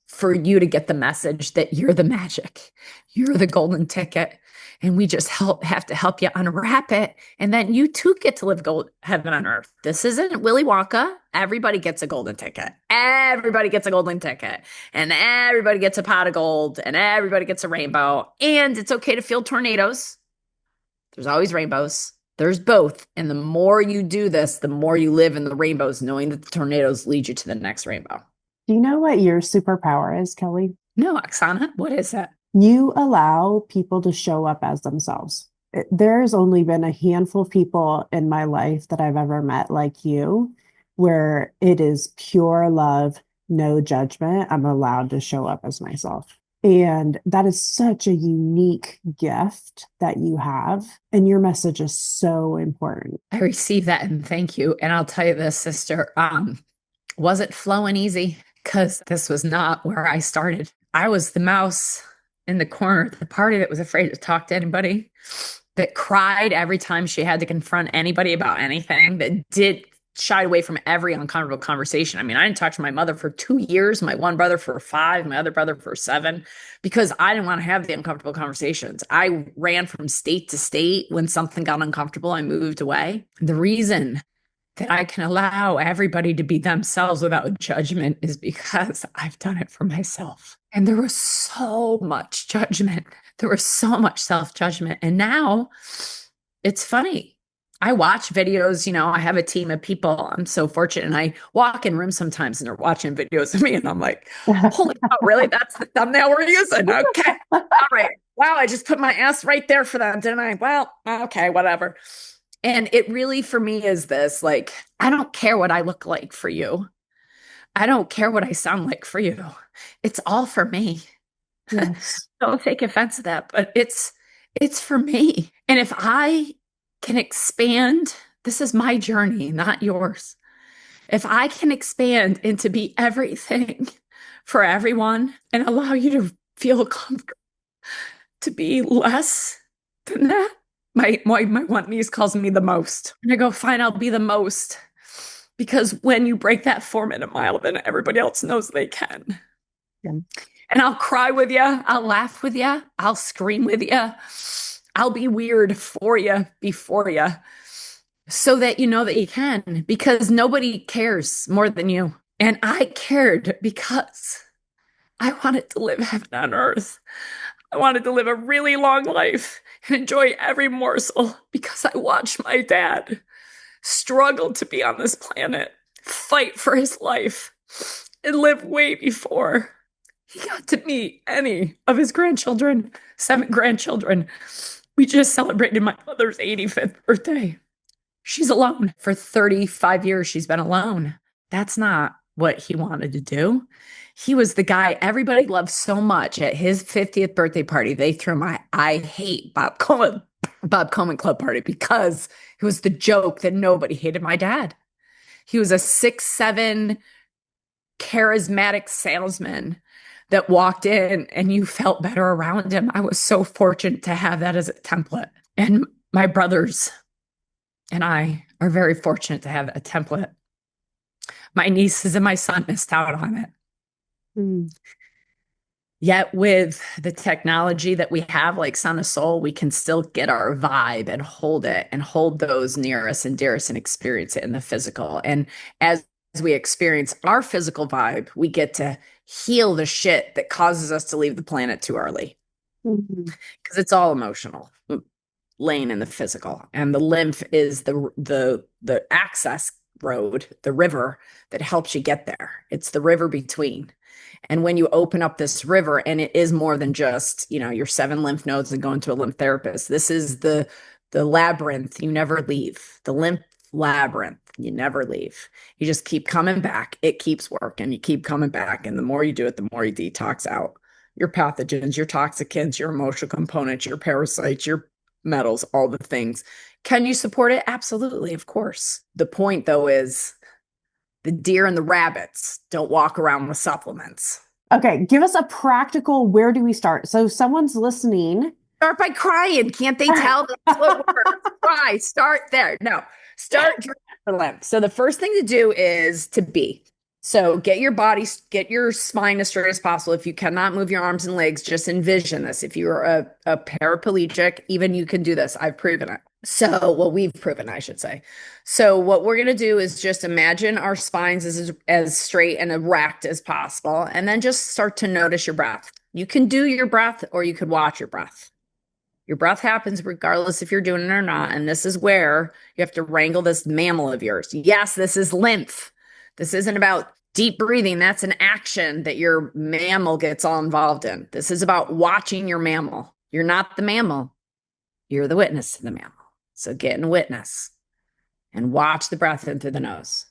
for you to get the message that you're the magic, you're the golden ticket. And we just have to help you unwrap it. And then you too get to live heaven on earth. This isn't Willy Wonka. Everybody gets a golden ticket. Everybody gets a golden ticket. And everybody gets a pot of gold. And everybody gets a rainbow. And it's okay to feel tornadoes. There's always rainbows. There's both. And the more you do this, the more you live in the rainbows, knowing that the tornadoes lead you to the next rainbow. Do you know what your superpower is, Kelly? No, Oksana, what is that? You allow people to show up as themselves. There's only been a handful of people in my life that I've ever met like you, where it is pure love, no judgment. I'm allowed to show up as myself. And that is such a unique gift that you have. And your message is so important. I received that and thank you. And I'll tell you this, sister, was it flowing easy? Because this was not where I started. I was the mouse in the corner at the party that was afraid to talk to anybody, that cried every time she had to confront anybody about anything, that did shied away from every uncomfortable conversation. I mean, I didn't talk to my mother for 2 years, my one brother for 5, my other brother for 7, because I didn't want to have the uncomfortable conversations. I ran from state to state. When something got uncomfortable, I moved away. The reason that I can allow everybody to be themselves without judgment is because I've done it for myself. And there was so much judgment. There was so much self-judgment. And now it's funny. I watch videos, I have a team of people. I'm so fortunate. And I walk in rooms sometimes and they're watching videos of me. And I'm like, holy cow, really? That's the thumbnail we're using? Okay. All right. Wow. I just put my ass right there for them, didn't I? Well, okay, whatever. And it really, for me, is this, like, I don't care what I look like for you. I don't care what I sound like for you. It's all for me. Yes. Don't take offense to that, but it's for me. And if I can expand, this is my journey, not yours. If I can expand into be everything for everyone and allow you to feel comfortable to be less than that, my one niece calls me the most. And I go, fine, I'll be the most. Because when you break that 4-minute mile, then everybody else knows they can. Yeah. And I'll cry with you. I'll laugh with you. I'll scream with you. I'll be weird for you, before you, so that you know that you can, because nobody cares more than you. And I cared because I wanted to live heaven on earth. I wanted to live a really long life and enjoy every morsel, because I watched my dad struggle to be on this planet, fight for his life, and live way before he got to meet any of his grandchildren, 7 grandchildren. We just celebrated my mother's 85th birthday. She's alone. For 35 years, she's been alone. That's not what he wanted to do. He was the guy everybody loved so much. At his 50th birthday party, they threw my I hate Bob Coleman Club party, because it was the joke that nobody hated my dad. He was a 6'7" charismatic salesman that walked in and you felt better around him. I was so fortunate to have that as a template. And my brothers and I are very fortunate to have a template. My nieces and my son missed out on it. Mm. Yet with the technology that we have, like Son of Soul, we can still get our vibe and hold it and hold those near us and dear us and experience it in the physical. And as we experience our physical vibe, we get to heal the shit that causes us to leave the planet too early. Because it's all emotional, laying in the physical. And the lymph is the access road, the river that helps you get there. It's the river between. And when you open up this river, and it is more than just, your 7 lymph nodes and going to a lymph therapist. This is the labyrinth. You never leave. The lymph labyrinth. You never leave. You just keep coming back. It keeps working. You keep coming back. And the more you do it, the more you detox out your pathogens, your toxicants, your emotional components, your parasites, your metals, all the things. Can you support it? Absolutely. Of course. The point, though, is the deer and the rabbits don't walk around with supplements. Okay. Give us a practical, where do we start? So someone's listening. Start by crying. Can't they tell? That's what works. Cry. Start there. No. Start for lymph. So the first thing to do is to be. So get your spine as straight as possible. If you cannot move your arms and legs, just envision this. If you are a paraplegic, even you can do this. I've proven it. So, well, we've proven, I should say. So what we're going to do is just imagine our spines as straight and erect as possible, and then just start to notice your breath. You can do your breath or you could watch your breath. Your breath happens regardless if you're doing it or not. And this is where you have to wrangle this mammal of yours. Yes, this is lymph. This isn't about deep breathing. That's an action that your mammal gets all involved in. This is about watching your mammal. You're not the mammal. You're the witness to the mammal. So get in witness and watch the breath in through the nose.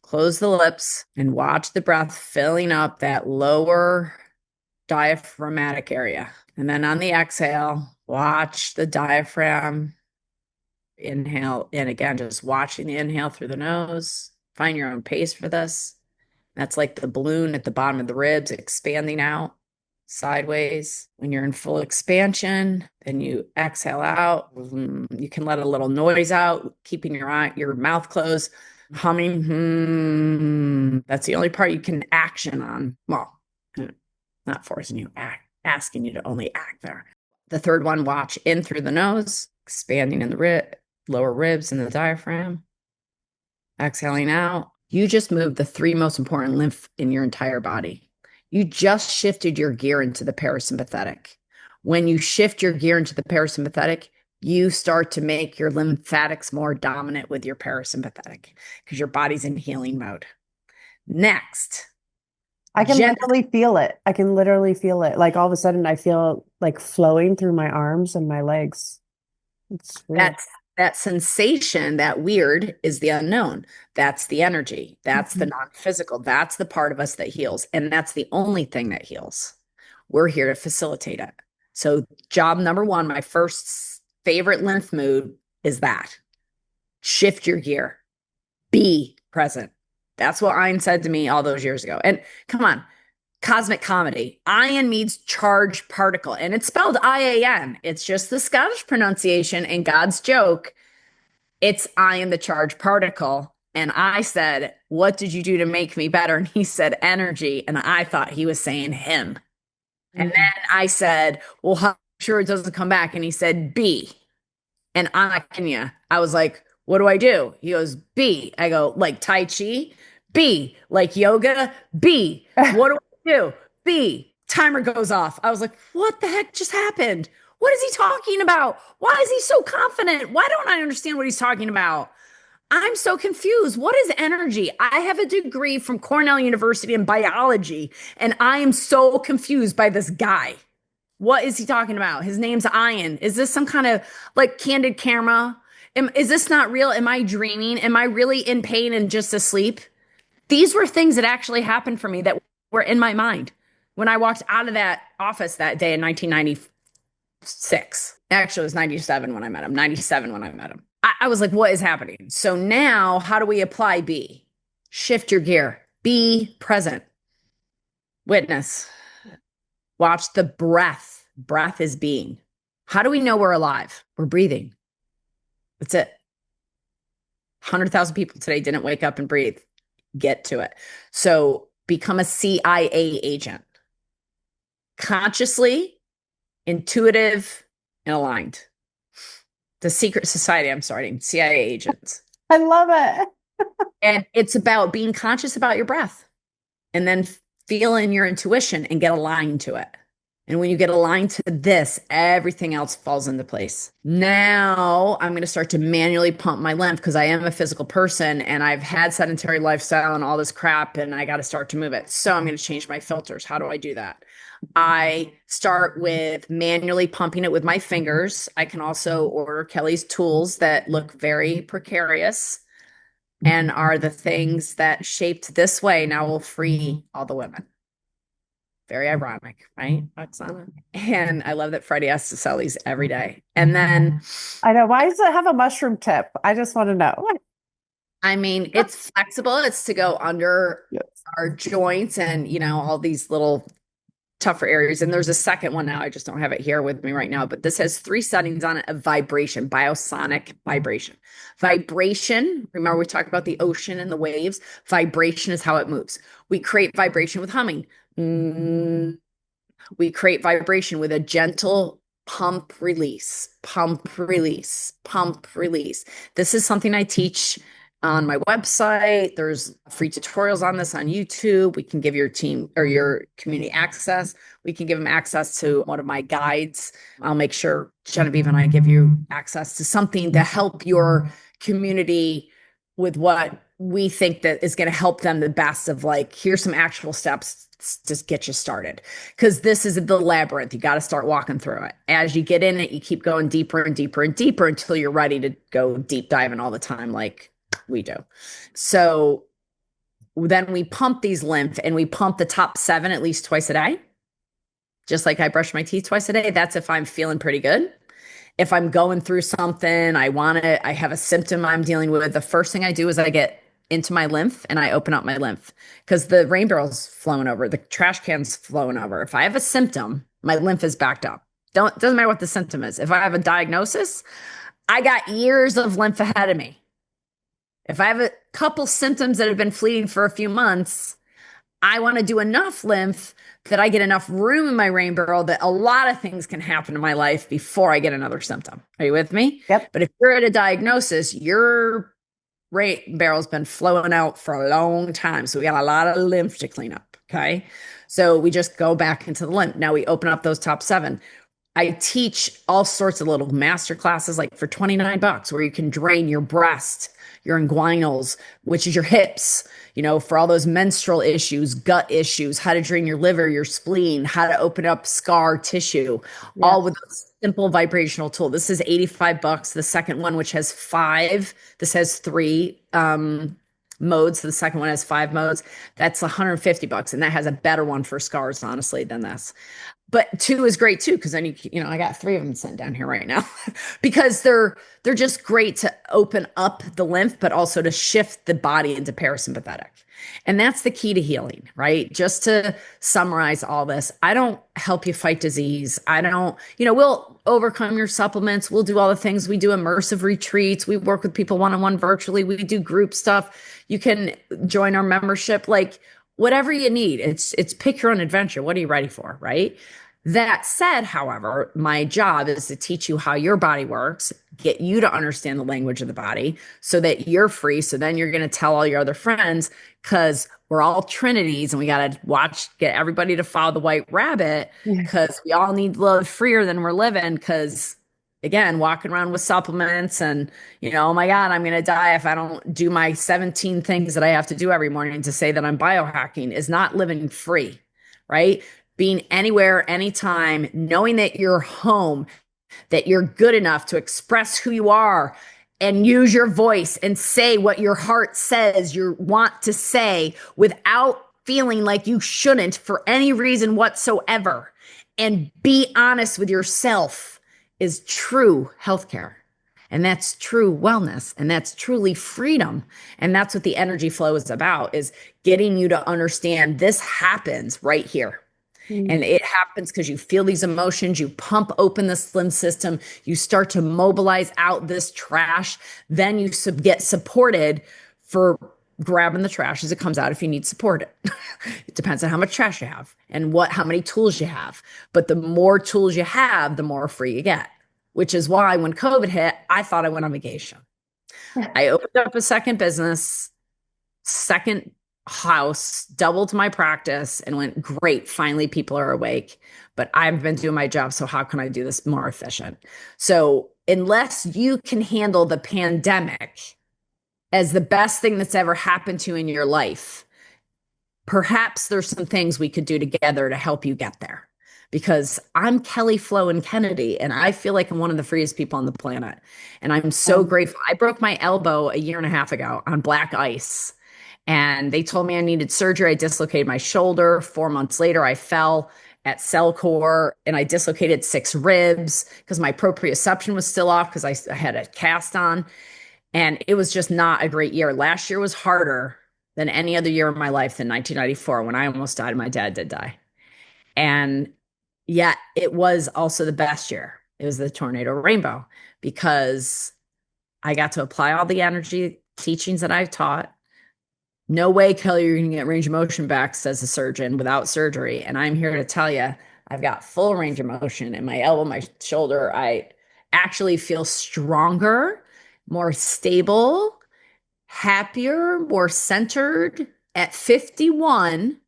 Close the lips and watch the breath filling up that lower diaphragmatic area. And then on the exhale, watch the diaphragm inhale. And again, just watching the inhale through the nose. Find your own pace for this. That's like the balloon at the bottom of the ribs expanding out sideways. When you're in full expansion, then you exhale out. You can let a little noise out, keeping your mouth closed, humming. That's the only part you can action on. Well, not forcing you, asking you to only act there. The third one, watch in through the nose, expanding in the lower ribs and the diaphragm. Exhaling out. You just moved the three most important lymph in your entire body. You just shifted your gear into the parasympathetic. When you shift your gear into the parasympathetic, you start to make your lymphatics more dominant with your parasympathetic because your body's in healing mode. Next. I can literally feel it. I can literally feel it. Like all of a sudden I feel like flowing through my arms and my legs. It's weird. That sensation, that weird, is the unknown. That's the energy. That's the non-physical. That's the part of us that heals. And that's the only thing that heals. We're here to facilitate it. So job number one, my first favorite lymph mood is that. Shift your gear. Be present. That's what Ian said to me all those years ago. And come on, cosmic comedy. Ion means charged particle, and it's spelled IAN. It's just the Scottish pronunciation and God's joke. It's Ion, the charged particle. And I said, what did you do to make me better? And he said, energy. And I thought he was saying him. Mm-hmm. And then I said, well, I'm sure it doesn't come back. And he said, be. And I was like, what do I do? He goes, be. I go, like Tai Chi? Be. Like yoga? Be. What do I do? Be. Timer goes off. I was like, what the heck just happened? What is he talking about? Why is he so confident? Why don't I understand what he's talking about? I'm so confused. What is energy? I have a degree from Cornell University in biology, and I am so confused by this guy. What is he talking about? His name's Ian. Is this some kind of like candid camera? Is this not real? Am I dreaming? Am I really in pain and just asleep? These were things that actually happened for me that were in my mind when I walked out of that office that day in 1996. Actually, it was 97 when I met him, 97 when I met him. I was like, what is happening? So now how do we apply be? Shift your gear. Be present. Witness. Watch the breath. Breath is being. How do we know we're alive? We're breathing. That's it. 100,000 people today didn't wake up and breathe. Get to it. So become a CIA agent. Consciously, intuitive, and aligned. The secret society I'm starting, CIA agents. I love it. And it's about being conscious about your breath and then feeling your intuition and get aligned to it. And when you get aligned to this, everything else falls into place. Now I'm going to start to manually pump my lymph because I am a physical person and I've had sedentary lifestyle and all this crap and I got to start to move it. So I'm going to change my filters. How do I do that? I start with manually pumping it with my fingers. I can also order Kelly's tools that look very precarious and are the things that shaped this way now will free all the women. Very ironic, right, Oksana? And I love that Freddie has to sell these every day. And then I know. Why does it have a mushroom tip? I just want to know. I mean, it's flexible. It's to go under our joints and, all these little tougher areas. And there's a second one now. I just don't have it here with me right now, but this has three settings on it of vibration, biosonic vibration. Vibration, remember we talked about the ocean and the waves. Vibration is how it moves. We create vibration with humming. Mm. We create vibration with a gentle pump release, pump release, pump release. This is something I teach on my website. There's free tutorials on this on YouTube. We can give your team or your community access. We can give them access to one of my guides. I'll make sure Genevieve and I give you access to something to help your community with what we think that is going to help them the best of like, here's some actual steps just get you started, because this is the labyrinth. You got to start walking through it. As you get in it, you keep going deeper and deeper and deeper until you're ready to go deep diving all the time like we do. So then we pump these lymph, and we pump the top 7 at least twice a day, just like I brush my teeth twice a day. That's if I'm feeling pretty good. If I'm going through something, I have a symptom I'm dealing with, the first thing I do is I get into my lymph and I open up my lymph, because the rain barrel's flowing over, the trash can's flowing over. If I have a symptom, my lymph is backed up. Doesn't matter what the symptom is. If I have a diagnosis, I got years of lymph ahead of me. If I have a couple symptoms that have been fleeting for a few months, I want to do enough lymph that I get enough room in my rain barrel that a lot of things can happen in my life before I get another symptom. Are you with me? Yep. But if you're at a diagnosis, your rain barrel's been flowing out for a long time. So we got a lot of lymph to clean up. Okay. So we just go back into the lymph. Now we open up those top 7. I teach all sorts of little master classes, like for $29, where you can drain your breast, your inguinals, which is your hips, for all those menstrual issues, gut issues, how to drain your liver, your spleen, how to open up scar tissue, all with a simple vibrational tool. This is $85. The second one, which has 5, this has 3 modes. The second one has 5 modes. That's $150. And that has a better one for scars, honestly, than this. But 2 is great too, because then I got 3 of them sent down here right now because they're just great to open up the lymph, but also to shift the body into parasympathetic. And that's the key to healing, right? Just to summarize all this, I don't help you fight disease. I don't, we'll overcome your supplements. We'll do all the things. We do immersive retreats. We work with people one-on-one virtually. We do group stuff. You can join our membership, like whatever you need. It's pick your own adventure. What are you ready for, right? That said, however, my job is to teach you how your body works, get you to understand the language of the body so that you're free. So then you're going to tell all your other friends, because we're all trinities and we got to get everybody to follow the white rabbit, because we all need to live freer than we're living. Because again, walking around with supplements and, oh my God, I'm going to die if I don't do my 17 things that I have to do every morning to say that I'm biohacking is not living free, right? Being anywhere, anytime, knowing that you're home, that you're good enough to express who you are and use your voice and say what your heart says you want to say without feeling like you shouldn't for any reason whatsoever. And be honest with yourself is true healthcare. And that's true wellness. And that's truly freedom. And that's what the energy flow is about, is getting you to understand this happens right here. And it happens because you feel these emotions, you pump open the lymph system, you start to mobilize out this trash, then you get supported for grabbing the trash as it comes out if you need support. It depends on how much trash you have and how many tools you have. But the more tools you have, the more free you get, which is why when COVID hit, I thought I went on vacation. I opened up a second business, second house, doubled my practice, and went, great, finally people are awake, but I've been doing my job, so how can I do this more efficient? So unless you can handle the pandemic as the best thing that's ever happened to you in your life, perhaps there's some things we could do together to help you get there. Because I'm Kelly Flo and Kennedy, and I feel like I'm one of the freest people on the planet. And I'm so grateful. I broke my elbow a year and a half ago on black ice. And they told me I needed surgery. I dislocated my shoulder. 4 months later, I fell at Cellcore and I dislocated 6 ribs because my proprioception was still off because I had a cast on. And it was just not a great year. Last year was harder than any other year of my life than 1994 when I almost died and my dad did die. And yet it was also the best year. It was the tornado rainbow because I got to apply all the energy teachings that I've taught. No way, Kelly, you're going to get range of motion back, says the surgeon, without surgery. And I'm here to tell you, I've got full range of motion in my elbow, my shoulder. I actually feel stronger, more stable, happier, more centered at 51,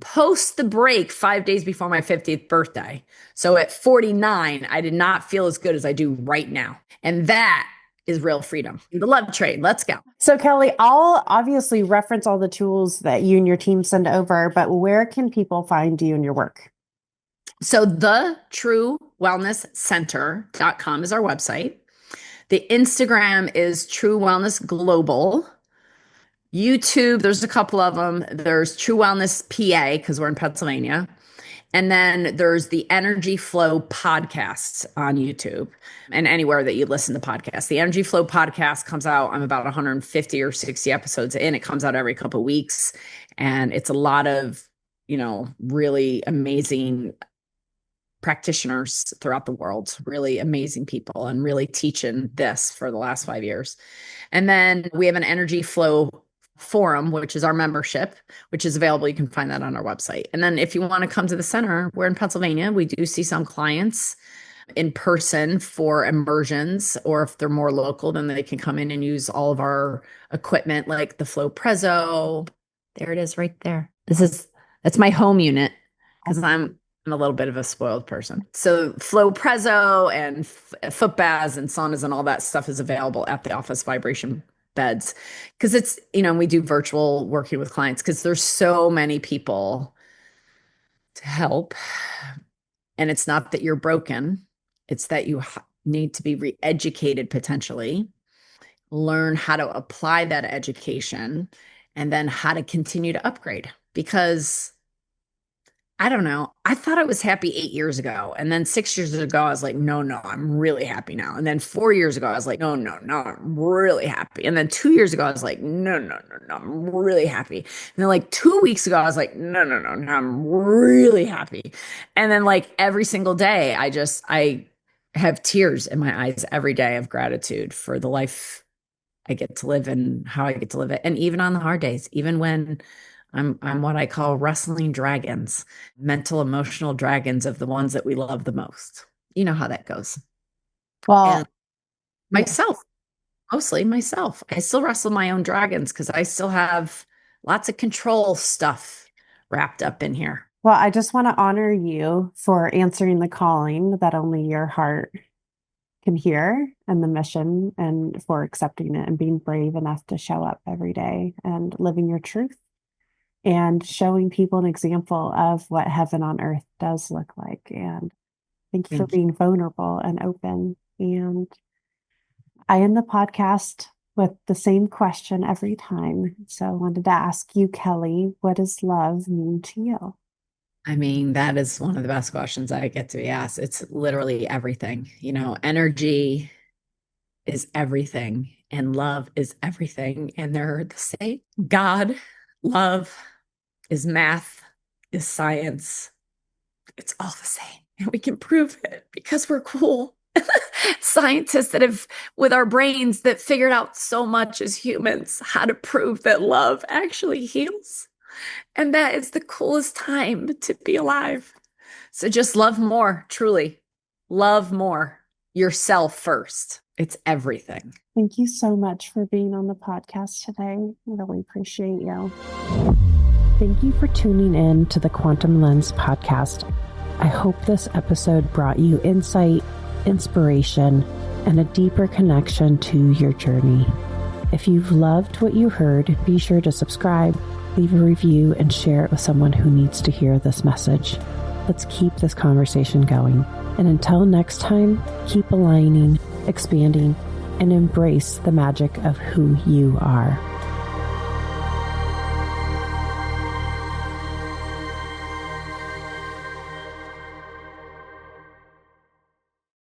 post the break 5 days before my 50th birthday. So at 49, I did not feel as good as I do right now. And that is real freedom. The love trade. Let's go. So Kelly, I'll obviously reference all the tools that you and your team send over, but where can people find you and your work? So thetruewellnesscenter.com is our website. The Instagram is True Wellness Global. YouTube, there's a couple of them. There's True Wellness PA because we're in Pennsylvania. And then there's the Energy Flow podcast on YouTube and anywhere that you listen to podcasts. The Energy Flow podcast comes out, I'm about 150 or 60 episodes in. It comes out every couple of weeks. And it's a lot of, really amazing practitioners throughout the world, really amazing people, and really teaching this for the last 5 years. And then we have an Energy Flow forum, which is our membership, which is available. You can find that on our website. And then if you want to come to the center, we're in Pennsylvania. We do see some clients in person for immersions, or if they're more local, then they can come in and use all of our equipment, like the Flow Prezzo. There it is right there. That's my home unit because I'm a little bit of a spoiled person. So Flow Prezzo and foot baths and saunas and all that stuff is available at the office, vibration beds, because it's, we do virtual working with clients because there's so many people to help. And it's not that you're broken. It's that you need to be re-educated potentially, learn how to apply that education, and then how to continue to upgrade. Because I don't know. I thought I was happy 8 years ago. And then 6 years ago, I was like, no, I'm really happy now. And then 4 years ago, I was like, no, I'm really happy. And then 2 years ago, I was like, no, I'm really happy. And then like 2 weeks ago, I was like, no, I'm really happy. And then like every single day, I have tears in my eyes every day of gratitude for the life I get to live and how I get to live it. And even on the hard days, even when I'm what I call wrestling dragons, mental, emotional dragons of the ones that we love the most. You know how that goes. Well, and myself, mostly myself. I still wrestle my own dragons because I still have lots of control stuff wrapped up in here. Well, I just want to honor you for answering the calling that only your heart can hear, and the mission, and for accepting it and being brave enough to show up every day and living your truth and showing people an example of what heaven on earth does look like. And thank you for being vulnerable and open. And I end the podcast with the same question every time. So I wanted to ask you, Kelly, what does love mean to you? I mean, that is one of the best questions I get to be asked. It's literally everything. Energy is everything and love is everything. And they're the same. God, love is math, is science. It's all the same. And we can prove it because we're cool. Scientists that have, with our brains, that figured out so much as humans, how to prove that love actually heals. And that is the coolest time to be alive. So just love more, truly. Love more. Yourself first. It's everything. Thank you so much for being on the podcast today. I really appreciate you. Thank you for tuning in to the Quantum Lens podcast. I hope this episode brought you insight, inspiration, and a deeper connection to your journey. If you've loved what you heard, be sure to subscribe, leave a review, and share it with someone who needs to hear this message. Let's keep this conversation going. And until next time, keep aligning, expanding, and embrace the magic of who you are.